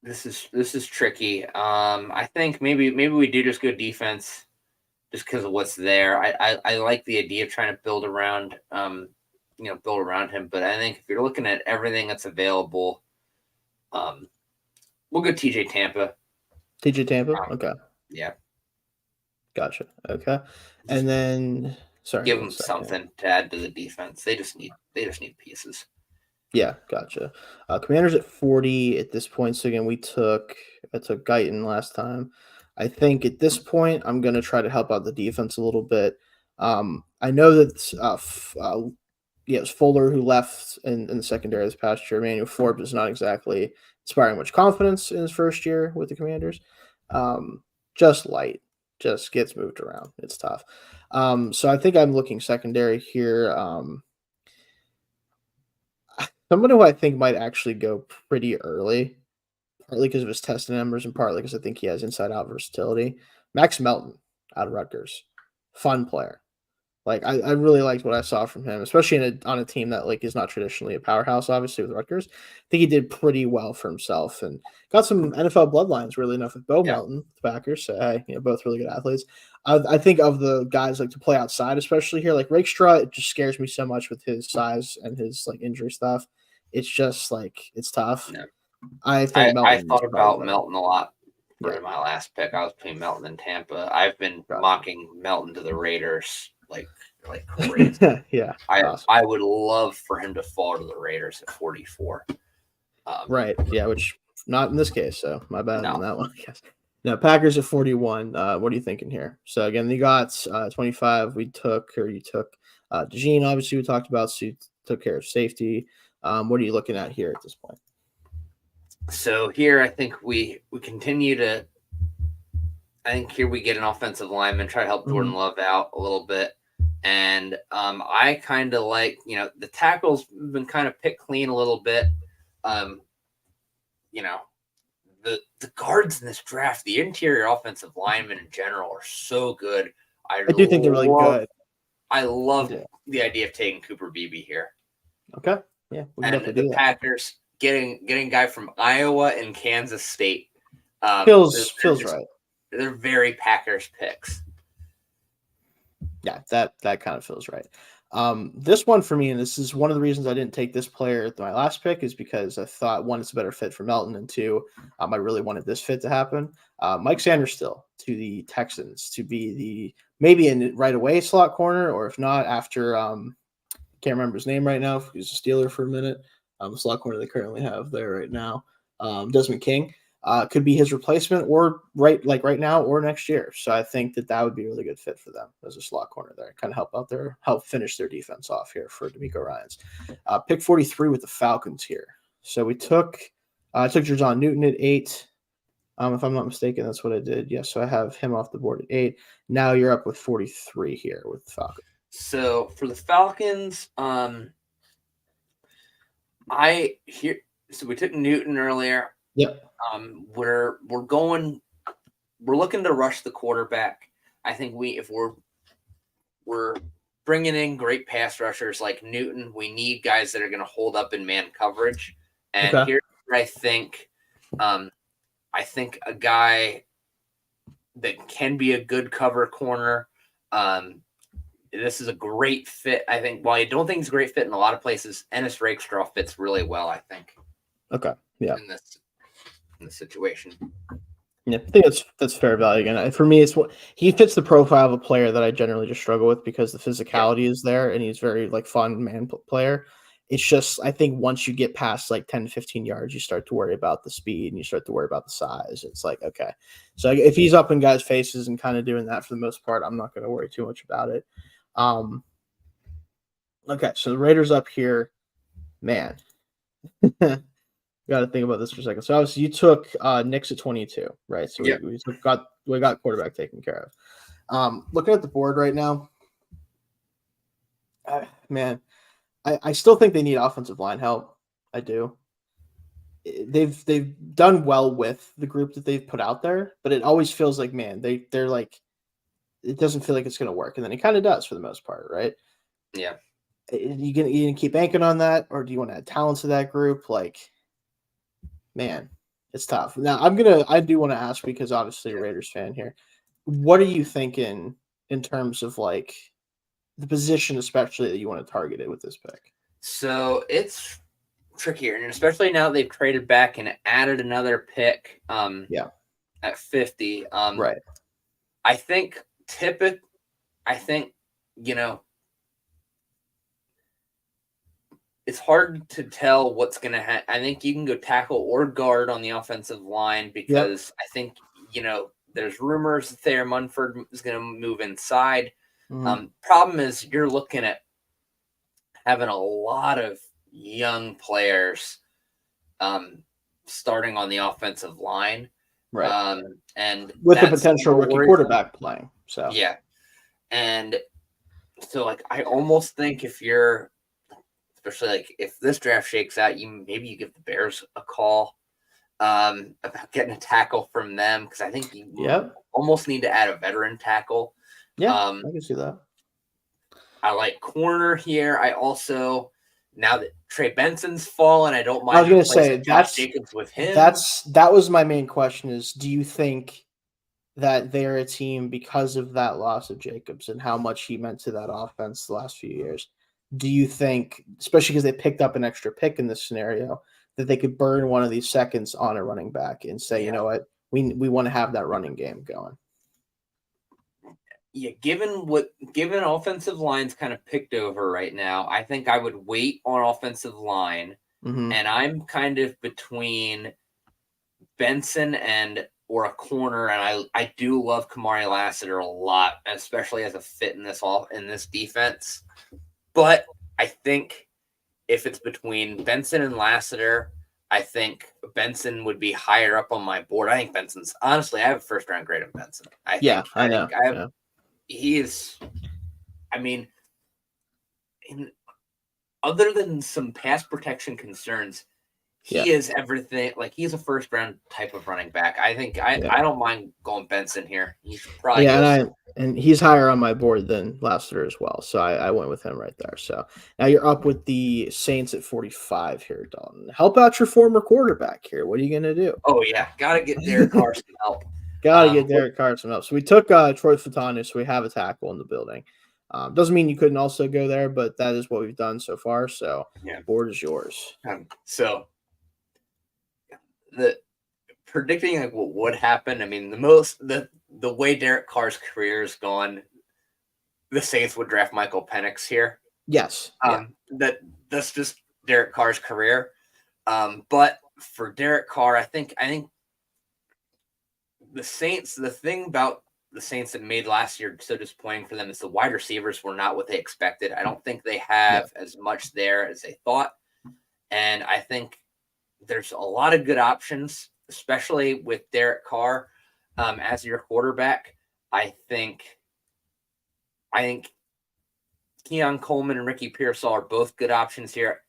This is tricky. I think maybe we do just go defense just because of what's there. I like the idea of trying to build around build around him. But I think if you're looking at everything that's available, we'll go TJ Tampa. TJ Tampa? Okay. Yeah. Gotcha. Okay. And then give them something to add to the defense. They just need pieces. Yeah, gotcha. Commanders at 40 at this point. So again, I took Guyton last time. I think at this point, I'm going to try to help out the defense a little bit. I know that it was Fuller who left in the secondary this past year. Emmanuel Forbes is not exactly inspiring much confidence in his first year with the Commanders. Just light, just gets moved around. It's tough. So I think I'm looking secondary here. Someone who I think might actually go pretty early, partly because of his testing numbers and partly because I think he has inside-out versatility. Max Melton out of Rutgers. Fun player. Like, I really liked what I saw from him, especially on a team that, like, is not traditionally a powerhouse, obviously, with Rutgers. I think he did pretty well for himself and got some NFL bloodlines, really enough, with Bo Melton, the Packers. So, hey, both really good athletes. I think of the guys, like, to play outside, especially here, like, Rakestraw, it just scares me so much with his size and his, like, injury stuff. It's just, like, it's tough. Yeah. I think I thought about Melton a lot for my last pick. I was between Melton and Tampa. I've been mocking Melton to the Raiders like crazy. Yeah. I would love for him to fall to the Raiders at 44. Right. Yeah, which not in this case, so my bad on that one, I guess. Now, Packers at 41. What are you thinking here? So again, you got 25. You took DeJean, obviously we talked about, so you took care of safety. What are you looking at here at this point? So here I think we continue to here we get an offensive lineman, try to help Jordan Love out a little bit. And I kind of like, the tackles have been kind of picked clean a little bit. The guards in this draft, the interior offensive linemen in general are so good. I do think they're really good. I love the idea of taking Cooper Beebe here. Okay. Yeah. And the Packers getting a guy from Iowa and Kansas State. Feels right. They're very Packers picks. Yeah, that kind of feels right. This one for me, and this is one of the reasons I didn't take this player at my last pick, is because I thought, one, it's a better fit for Melton, and two, I really wanted this fit to happen. Mike Sanderstill to the Texans to be maybe in right away slot corner, or if not, after can't remember his name right now. He's a Steeler for a minute. The slot corner they currently have there right now, Desmond King. Could be his replacement or right now or next year. So I think that would be a really good fit for them as a slot corner there. Kind of help finish their defense off here for DeMeco Ryans. Pick 43 with the Falcons here. So I took Jer'Zhan Newton at 8. If I'm not mistaken, that's what I did. Yes, so I have him off the board at 8. Now you're up with 43 here with the Falcons. So for the Falcons, so we took Newton earlier. Yep. We're looking to rush the quarterback. I think if we're bringing in great pass rushers like Newton, we need guys that are going to hold up in man coverage. And here's where I think a guy that can be a good cover corner. This is a great fit. I think, while I don't think it's a great fit in a lot of places, Ennis Rakestraw fits really well, I think. Okay. Yeah. In the situation. Yeah, I think that's fair value. Again, for me, he fits the profile of a player that I generally just struggle with because the physicality is there and he's very fun man player. It's just, I think once you get past 10 to 15 yards, you start to worry about the speed and you start to worry about the size. It's like, okay. So if he's up in guys' faces and kind of doing that for the most part, I'm not going to worry too much about it. Okay, so the Raiders up here, man. Got to think about this for a second. So obviously you took Knicks at 22, right? So we got quarterback taken care of. Looking at the board right now, man, I still think they need offensive line help. I do. They've done well with the group that they've put out there, but it always feels like, man, they're like, it doesn't feel like it's going to work, and then it kind of does for the most part, right? Yeah. You gonna keep banking on that, or do you want to add talent to that group? Man, it's tough. Now I do want to ask, because obviously a Raiders fan here. What are you thinking in terms of like the position, especially that you want to target it with this pick? So it's trickier, and especially now they've traded back and added another pick. At 50. Right. I think it's hard to tell what's going to happen. I think you can go tackle or guard on the offensive line because I think, there's rumors that Thayer Munford is going to move inside. Problem is you're looking at having a lot of young players starting on the offensive line. Right. And with the potential rookie quarterback playing. So yeah. And so like I almost think if you're especially like if this draft shakes out, maybe you give the Bears a call about getting a tackle from them because I think you almost need to add a veteran tackle. Yeah, I can see that. I like corner here. I also now that Trey Benson's fallen, I don't mind. I was going to say Josh Jacobs with him. That was my main question: is do you think that they're a team because of that loss of Jacobs and how much he meant to that offense the last few years? Do you think, especially because they picked up an extra pick in this scenario, that they could burn one of these seconds on a running back and say, you know what, we want to have that running game going? Yeah, given offensive line's kind of picked over right now, I think I would wait on offensive line, and I'm kind of between Benson or a corner, and I do love Kamari Lassiter a lot, especially as a fit in this defense. But I think if it's between Benson and Lassiter, I think Benson would be higher up on my board. I think Benson's honestly, I have a first round grade on Benson. I know. He is, I mean, other than some pass protection concerns, he is everything. Like he's a first round type of running back. I think I don't mind going Benson here. He's probably and he's higher on my board than Lassiter as well. So I went with him right there. So now you're up with the Saints at 45 here, Dalton. Help out your former quarterback here. What are you going to do? Oh, yeah. Got to get Derek Carr some help. Got to get Derek Carr some help. So we took Troy Fautanu, so we have a tackle in the building. Doesn't mean you couldn't also go there, but that is what we've done so far. So board is yours. So the predicting like what would happen, I mean, the way Derek Carr's career is gone, the Saints would draft Michael Penix here. Yes. That's just Derek Carr's career. But for Derek Carr, I think the Saints, the thing about the Saints that made last year so disappointing for them is the wide receivers were not what they expected. I don't think they have as much there as they thought. And I think there's a lot of good options, especially with Derek Carr as your quarterback. I think Keon Coleman and Ricky Pearsall are both good options here.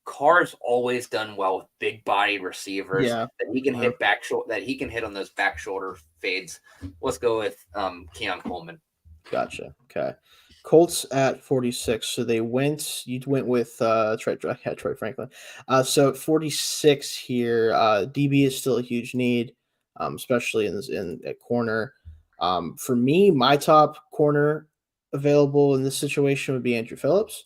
Carr's always done well with big body receivers that he can hit that he can hit on those back shoulder fades. Let's go with Keon Coleman. Gotcha. Okay. Colts at 46. So you went with Troy Franklin. So at 46 here, DB is still a huge need, especially at corner. For me, my top corner available in this situation would be Andrew Phillips.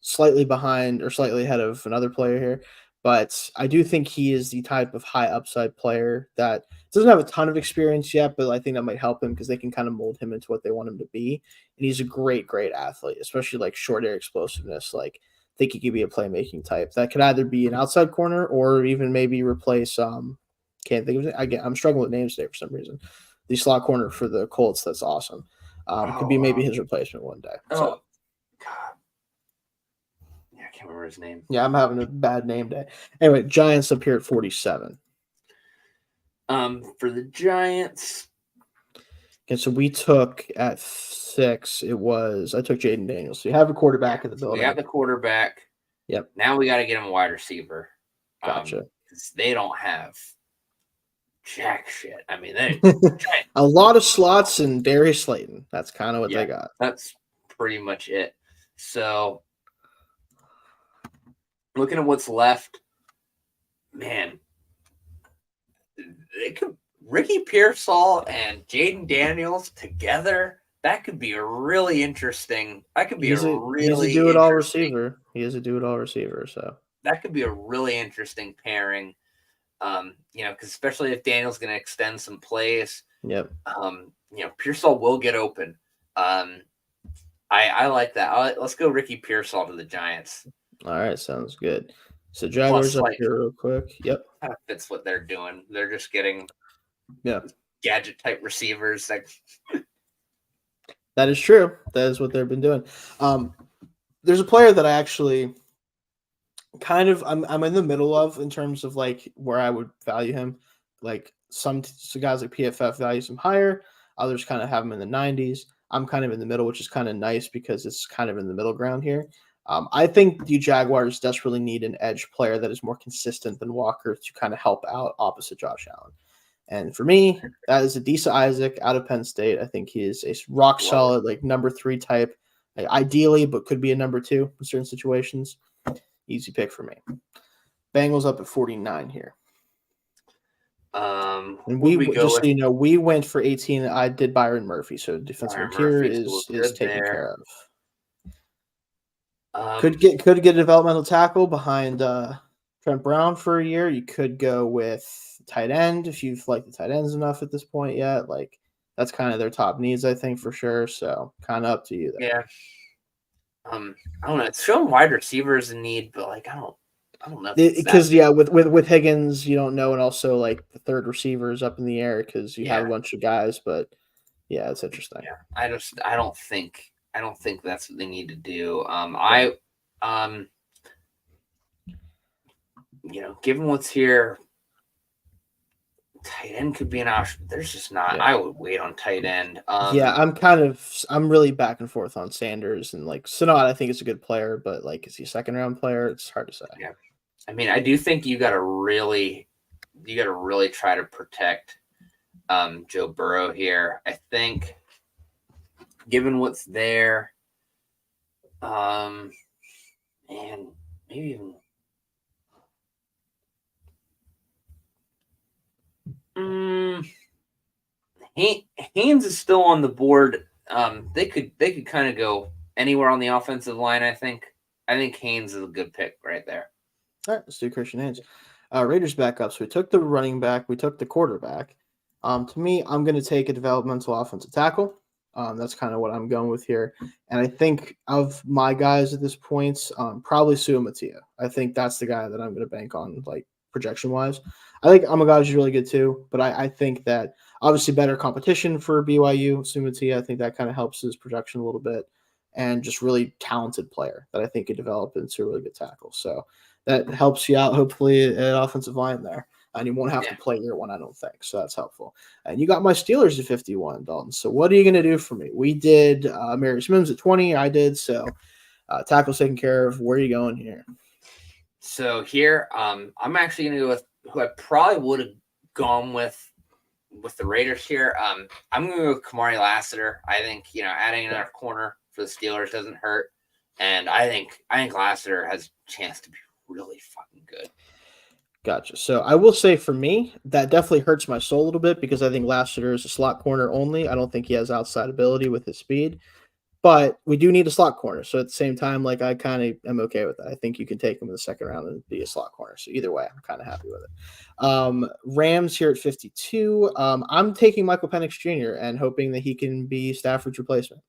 Slightly behind or slightly ahead of another player here, but I do think he is the type of high upside player that doesn't have a ton of experience yet, but I think that might help him because they can kind of mold him into what they want him to be. And he's a great athlete, especially like short air explosiveness. Like I think he could be a playmaking type that could either be an outside corner or even maybe replace can't think of it. I'm struggling with names today for some reason. The slot corner for the Colts, that's awesome. Could be maybe his replacement one day. God. I can't remember his name. Yeah, I'm having a bad name day. Anyway, Giants up here at 47. For the Giants. Okay, so we took at 6. I took Jaden Daniels. So you have a quarterback in the building. We have the quarterback. Yep. Now we got to get him a wide receiver. Gotcha. They don't have jack shit. I mean, they a lot of slots and Darius Slayton. That's kind of what they got. That's pretty much it. So looking at what's left, man, Ricky Pearsall and Jaden Daniels together, that could be a really interesting. That could be he's a do-it-all receiver. He is a do-it-all receiver, so that could be a really interesting pairing. Because especially if Daniel's going to extend some plays, yep. Pearsall will get open. I like that. Let's go Ricky Pearsall to the Giants. All right, sounds good. So Jaguars up here real quick. Yep, kind of fits what they're doing. They're just getting gadget type receivers. That is true. That is what they've been doing. There's a player that I actually kind of I'm in the middle of in terms of like where I would value him. Like some guys like PFF value him higher, others kind of have him in the 90s. I'm kind of in the middle, which is kind of nice because it's kind of in the middle ground here. I think the Jaguars desperately need an edge player that is more consistent than Walker to kind of help out opposite Josh Allen. And for me, that is Adisa Isaac out of Penn State. I think he is a rock solid, like number 3 type, like ideally, but could be a number 2 in certain situations. Easy pick for me. Bengals up at 49 here. And we just so you know, we went for 18. I did Byron Murphy, so defensive interior is taken care of. Could get a developmental tackle behind Trent Brown for a year. You could go with tight end if you've liked the tight ends enough at this point yet. Like that's kind of their top needs, I think, for sure. So kind of up to you there. Yeah. I don't know. It's showing wide receivers in need, but like I don't know. Because with Higgins, you don't know, and also like the third receiver is up in the air because you have a bunch of guys. But yeah, it's interesting. Yeah, I don't think that's what they need to do. Given what's here, tight end could be an option. There's just not. I would wait on tight end. I'm really back and forth on Sanders and like Sonat. I think is a good player, but like is he a second round player? It's hard to say. Yeah, I mean, I do think you got to really try to protect Joe Burrow here. I think, given what's there, and maybe even. Haynes is still on the board. They could kind of go anywhere on the offensive line. I think Haynes is a good pick right there. All right, let's do Christian Haynes. Raiders back up. So we took the running back, we took the quarterback. To me, I'm going to take a developmental offensive tackle. That's kind of what I'm going with here. And I think of my guys at this point, probably Suamatia. I think that's the guy that I'm going to bank on, like projection-wise. I think Amagaj is really good too, but I think that obviously better competition for BYU. Suamatia, I think that kind of helps his projection a little bit. And just really talented player that I think could develop into a really good tackle. So that helps you out, hopefully, at offensive line there. And you won't have to play year one, I don't think. So that's helpful. And you got my Steelers at 51, Dalton. So what are you going to do for me? We did Marius Mims at 20. I did. So tackle's taken care of. Where are you going here? So here, I'm actually going to go with who I probably would have gone with the Raiders here. I'm going to go with Kamari Lassiter. I think, adding another corner for the Steelers doesn't hurt. And I think Lassiter has a chance to be really fucking good. Gotcha. So I will say for me, that definitely hurts my soul a little bit because I think Lassiter is a slot corner only. I don't think he has outside ability with his speed, but we do need a slot corner. So at the same time, like I kind of am okay with that. I think you can take him in the second round and be a slot corner. So either way, I'm kind of happy with it. Rams here at 52. I'm taking Michael Penix Jr. and hoping that he can be Stafford's replacement.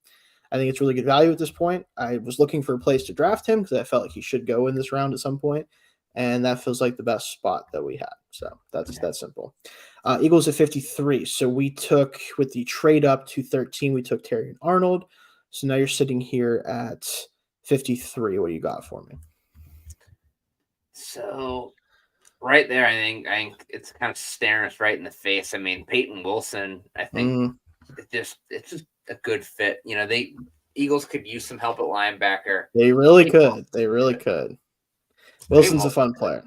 I think it's really good value at this point. I was looking for a place to draft him because I felt like he should go in this round at some point. And that feels like the best spot that we had. So that's that simple. Eagles at 53. So we took, with the trade up to 13, we took Terrion Arnold. So now you're sitting here at 53. What do you got for me? So right there, I think it's kind of staring us right in the face. I mean, Peyton Wilson, I think it's just a good fit. The Eagles could use some help at linebacker. They really could. They really could. Wilson's a fun player.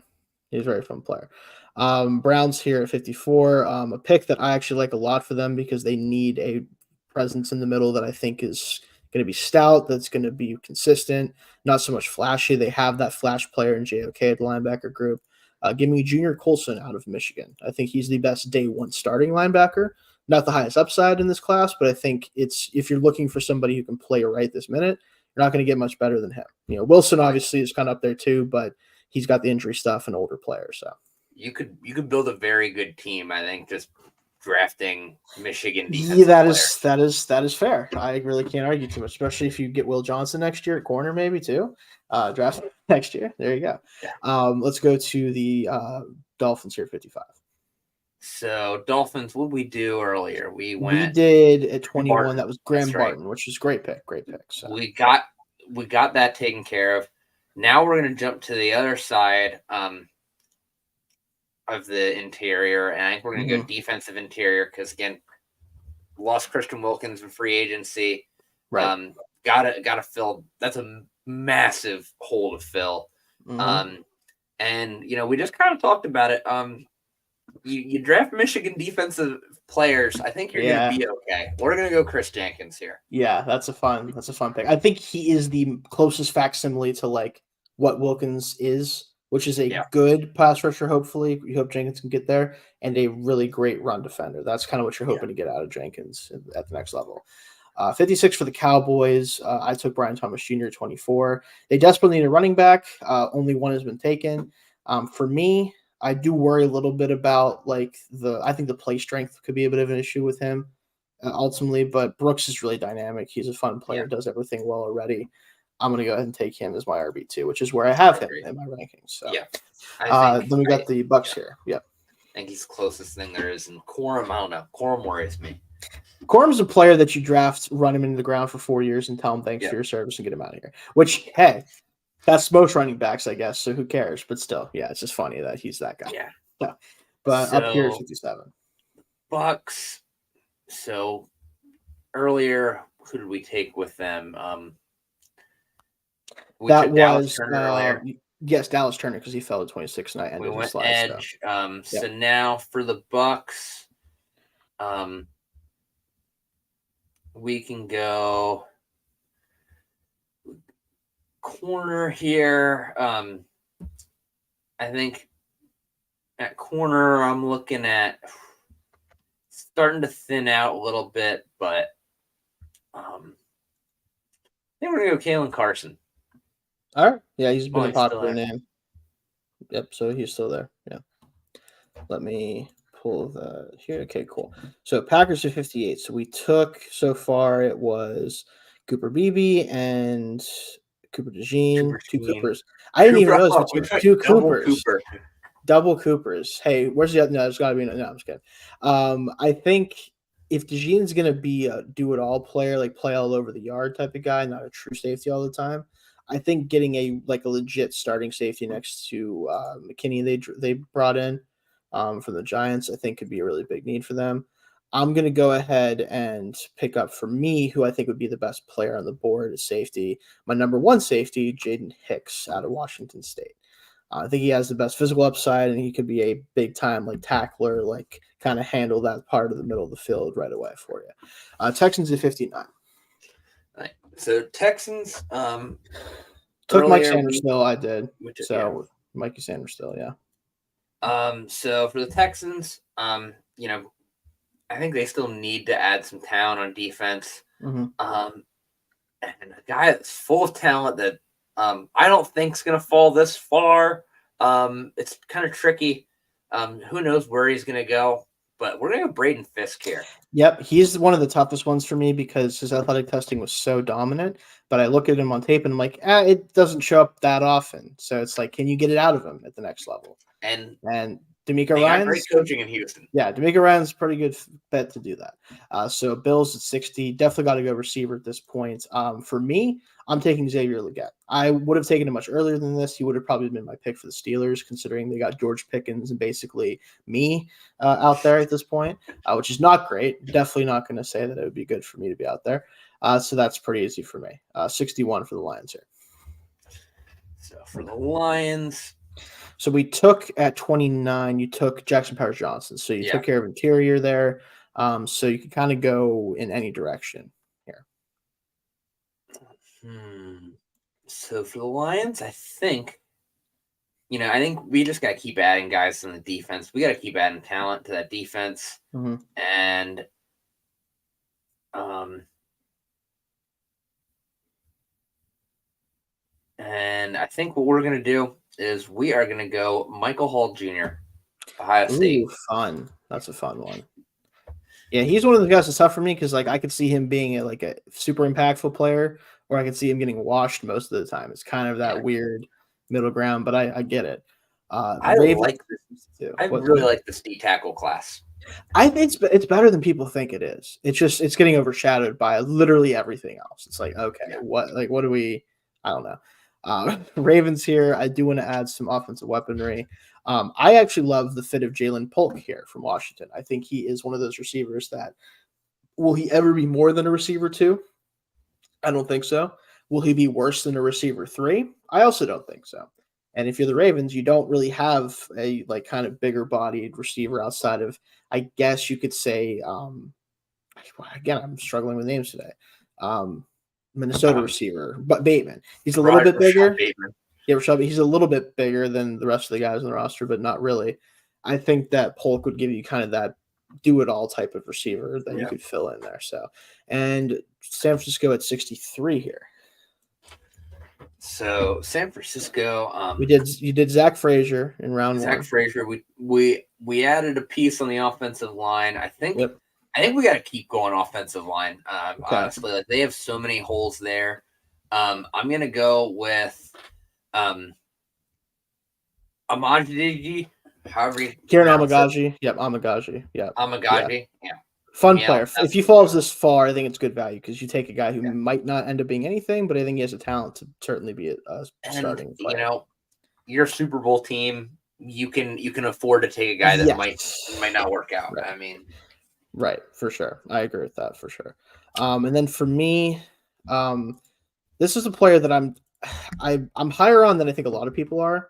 He's a very fun player. Browns here at 54. A pick that I actually like a lot for them because they need a presence in the middle that I think is going to be stout, that's going to be consistent, not so much flashy. They have that flash player in JOK at the linebacker group. Give me Junior Colson out of Michigan. I think he's the best day one starting linebacker. Not the highest upside in this class, but I think if you're looking for somebody who can play right this minute, you're not going to get much better than him. Wilson obviously is kind of up there too, but he's got the injury stuff and older player. So you could build a very good team, I think, just drafting Michigan defensive that is fair. I really can't argue too much, especially if you get Will Johnson next year at corner, maybe too. Draft next year. There you go. Yeah. Let's go to the Dolphins here, 55. So Dolphins, what did we do earlier? We did at 21. Barton. That was Graham Barton, which is great pick. So. We got that taken care of. Now we're going to jump to the other side of the interior, and I think we're going to go defensive interior because again, lost Christian Wilkins in free agency. Right. Gotta fill. That's a massive hole to fill. And we just kind of talked about it. You draft Michigan defensive players, I think you're going to be okay. We're going to go Chris Jenkins here. Yeah, that's a fun pick. I think he is the closest facsimile to like what Wilkins is, which is a good pass rusher. Hopefully, you hope Jenkins can get there, and a really great run defender. That's kind of what you're hoping to get out of Jenkins at the next level. 56 for the Cowboys. I took Brian Thomas Jr. 24. They desperately need a running back. Only one has been taken. For me, I do worry a little bit about I think the play strength could be a bit of an issue with him ultimately, but Brooks is really dynamic. He's a fun player, does everything well already. I'm going to go ahead and take him as my RB2, which is where I have him in my rankings. So then we got the Bucks here. Yeah. I think he's the closest thing there is. And Corum, I don't know. Corum worries me. Corum's a player that you draft, run him into the ground for 4 years and tell him thanks for your service and get him out of here. Which, hey, that's most running backs, I guess. So who cares? But still, it's just funny that he's that guy. Yeah. So, but up here is 57. Bucks. So earlier, who did we take with them? That was Dallas Turner because he fell at 26 and I ended his slide. Edge. So now for the Bucks, we can go corner here. I think at corner, I'm looking at starting to thin out a little bit, but I think we're going to go Kalen Carson. All right. Yeah, he's been a popular name. Yep, so he's still there. Yeah. Let me pull that here. Okay, cool. So Packers are 58. So we took so far it was Cooper Beebe and Cooper DeJean, two Coopers. I didn't even realize two Coopers. Double Coopers. Hey, where's the other? No, there's got to be. No, I'm just kidding. I think if DeJean's going to be a do-it-all player, like play all over the yard type of guy, not a true safety all the time, I think getting a legit starting safety next to McKinney they brought in from the Giants, I think could be a really big need for them. I'm going to go ahead and pick up for me who I think would be the best player on the board as safety. My number one safety, Jaden Hicks out of Washington State. I think he has the best physical upside, and he could be a big-time tackler, kind of handle that part of the middle of the field right away for you. Texans at 59. Right. So Texans took Mike Sanders still. I did. Mikey Sanders still, yeah. So for the Texans, I think they still need to add some talent on defense. And a guy that's full of talent that I don't think is going to fall this far. It's kind of tricky. Who knows where he's going to go? But we're going to go Braden Fisk here. Yep, he's one of the toughest ones for me because his athletic testing was so dominant. But I look at him on tape and I'm like, it doesn't show up that often. So it's like, can you get it out of him at the next level? And D'Amico Ryan's great coaching in Houston. Yeah, D'Amico Ryan's a pretty good bet to do that. So Bills at 60, definitely got to go receiver at this point. For me, I'm taking Xavier Legette. I would have taken him much earlier than this. He would have probably been my pick for the Steelers, considering they got George Pickens and basically me out there at this point, which is not great. Definitely not going to say that it would be good for me to be out there. So that's pretty easy for me. 61 for the Lions here. So for the Lions. So we took at 29, you took Jackson Powers Johnson. So you took care of interior there. So you can kind of go in any direction here. So for the Lions, I think I think we just got to keep adding guys in the defense. We got to keep adding talent to that defense. And I think what we're going to do is we are going to go Michael Hall Jr., Ohio State. Fun. That's a fun one. Yeah, he's one of the guys that's tough for me because I could see him being a super impactful player, or I could see him getting washed most of the time. It's kind of that weird middle ground, but I get it. I like this too. I really like this D tackle class. I think it's better than people think it is. It's getting overshadowed by literally everything else. It's like, okay, what do we? I don't know. Ravens here. I do want to add some offensive weaponry. I actually love the fit of Jalen Polk here from Washington. I think he is one of those receivers that will he ever be more than a receiver 2? I don't think so. Will he be worse than a receiver 3? I also don't think so. And if you're the Ravens, you don't really have a kind of bigger bodied receiver outside of, I guess you could say, again, I'm struggling with names today. Minnesota receiver, but Bateman. He's a little bit bigger. Yeah, Rashad, he's a little bit bigger than the rest of the guys on the roster, but not really. I think that Polk would give you kind of that do-it-all type of receiver that you could fill in there. So, and San Francisco at 63 here. So San Francisco, you did Zach Frazier in round 1. Zach Frazier, we added a piece on the offensive line. I think we got to keep going offensive line. Honestly, they have so many holes there. I'm gonna go with Amagaji, Kieran Amagaji. Yep, Amagaji. Yep. Amagaji. Yeah. Fun player. If he falls this far, I think it's good value because you take a guy who might not end up being anything, but I think he has a talent to certainly be a starting player. Your Super Bowl team, you can afford to take a guy that might not work out. Right. I mean, right, for sure. I agree with that for sure. And then for me, this is a player that I'm higher on than I think a lot of people are,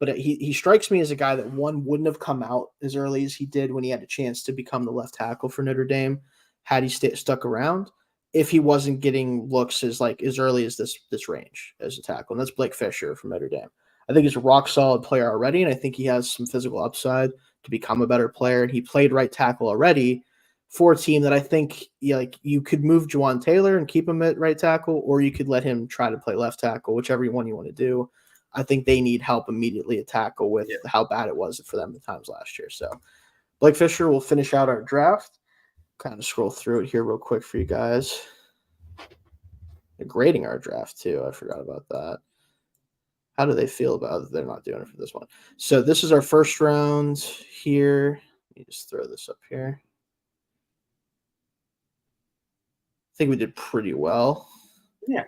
but he strikes me as a guy that wouldn't have come out as early as he did when he had a chance to become the left tackle for Notre Dame had he stuck around, if he wasn't getting looks as early as this range as a tackle. And that's Blake Fisher from Notre Dame. I think he's a rock solid player already, and I think he has some physical upside to become a better player. And he played right tackle already for a team that I think you could move Juwan Taylor and keep him at right tackle, or you could let him try to play left tackle, whichever one you want to do. I think they need help immediately at tackle with how bad it was for them at times last year. So Blake Fisher will finish out our draft. Kind of scroll through it here real quick for you guys. They're grading our draft too. I forgot about that. How do they feel about it? They're not doing it for this one. So this is our first round here. Let me just throw this up here. I think we did pretty well. Yeah.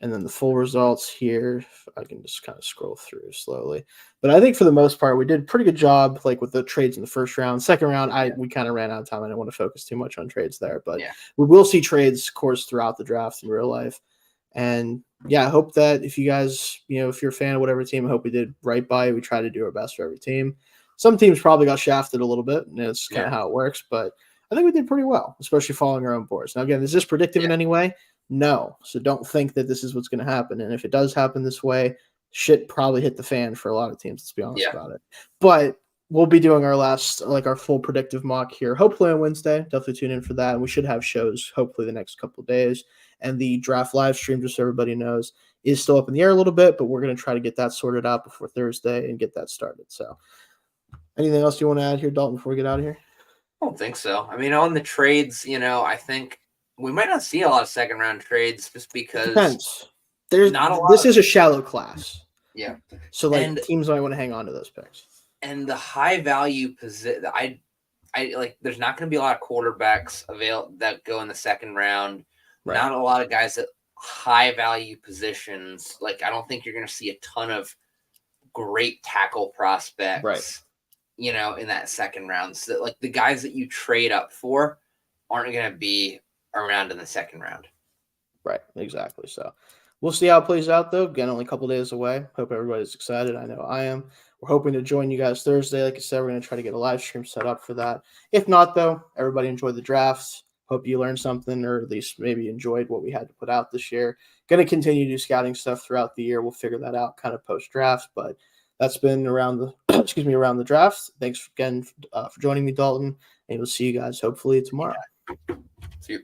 And then the full results here, I can just kind of scroll through slowly. But I think for the most part, we did a pretty good job with the trades in the first round. Second round, we kind of ran out of time. I didn't want to focus too much on trades there. But we will see trades, of course, throughout the draft in real life. And, I hope that if you guys, if you're a fan of whatever team, I hope we did right by you. We try to do our best for every team. Some teams probably got shafted a little bit, and it's kind of how it works. But I think we did pretty well, especially following our own boards. Now, again, is this predictive in any way? No. So don't think that this is what's going to happen. And if it does happen this way, shit probably hit the fan for a lot of teams, let's be honest about it. But we'll be doing our last, our full predictive mock here, hopefully on Wednesday. Definitely tune in for that. And we should have shows hopefully the next couple of days. And the draft live stream, just so everybody knows, is still up in the air a little bit, but we're going to try to get that sorted out before Thursday and get that started. So anything else you want to add here, Dalton, before we get out of here? I don't think so. I mean, on the trades, I think we might not see a lot of second round trades just because there's not a lot. This is a shallow class. Yeah. So teams might want to hang on to those picks. And the high value position, I there's not going to be a lot of quarterbacks that go in the second round. Right. Not a lot of guys at high value positions. I don't think you're going to see a ton of great tackle prospects. Right. In that second round. So the guys that you trade up for aren't going to be around in the second round. Right, exactly. So we'll see how it plays out, though. Again, only a couple days away. Hope everybody's excited. I know I am. We're hoping to join you guys Thursday. Like I said, we're going to try to get a live stream set up for that. If not, though, everybody enjoy the drafts. Hope you learned something, or at least maybe enjoyed what we had to put out this year. Going to continue to do scouting stuff throughout the year. We'll figure that out kind of post draft, but that's been around the around the draft. Thanks again for joining me, Dalton, and we'll see you guys hopefully tomorrow. See you.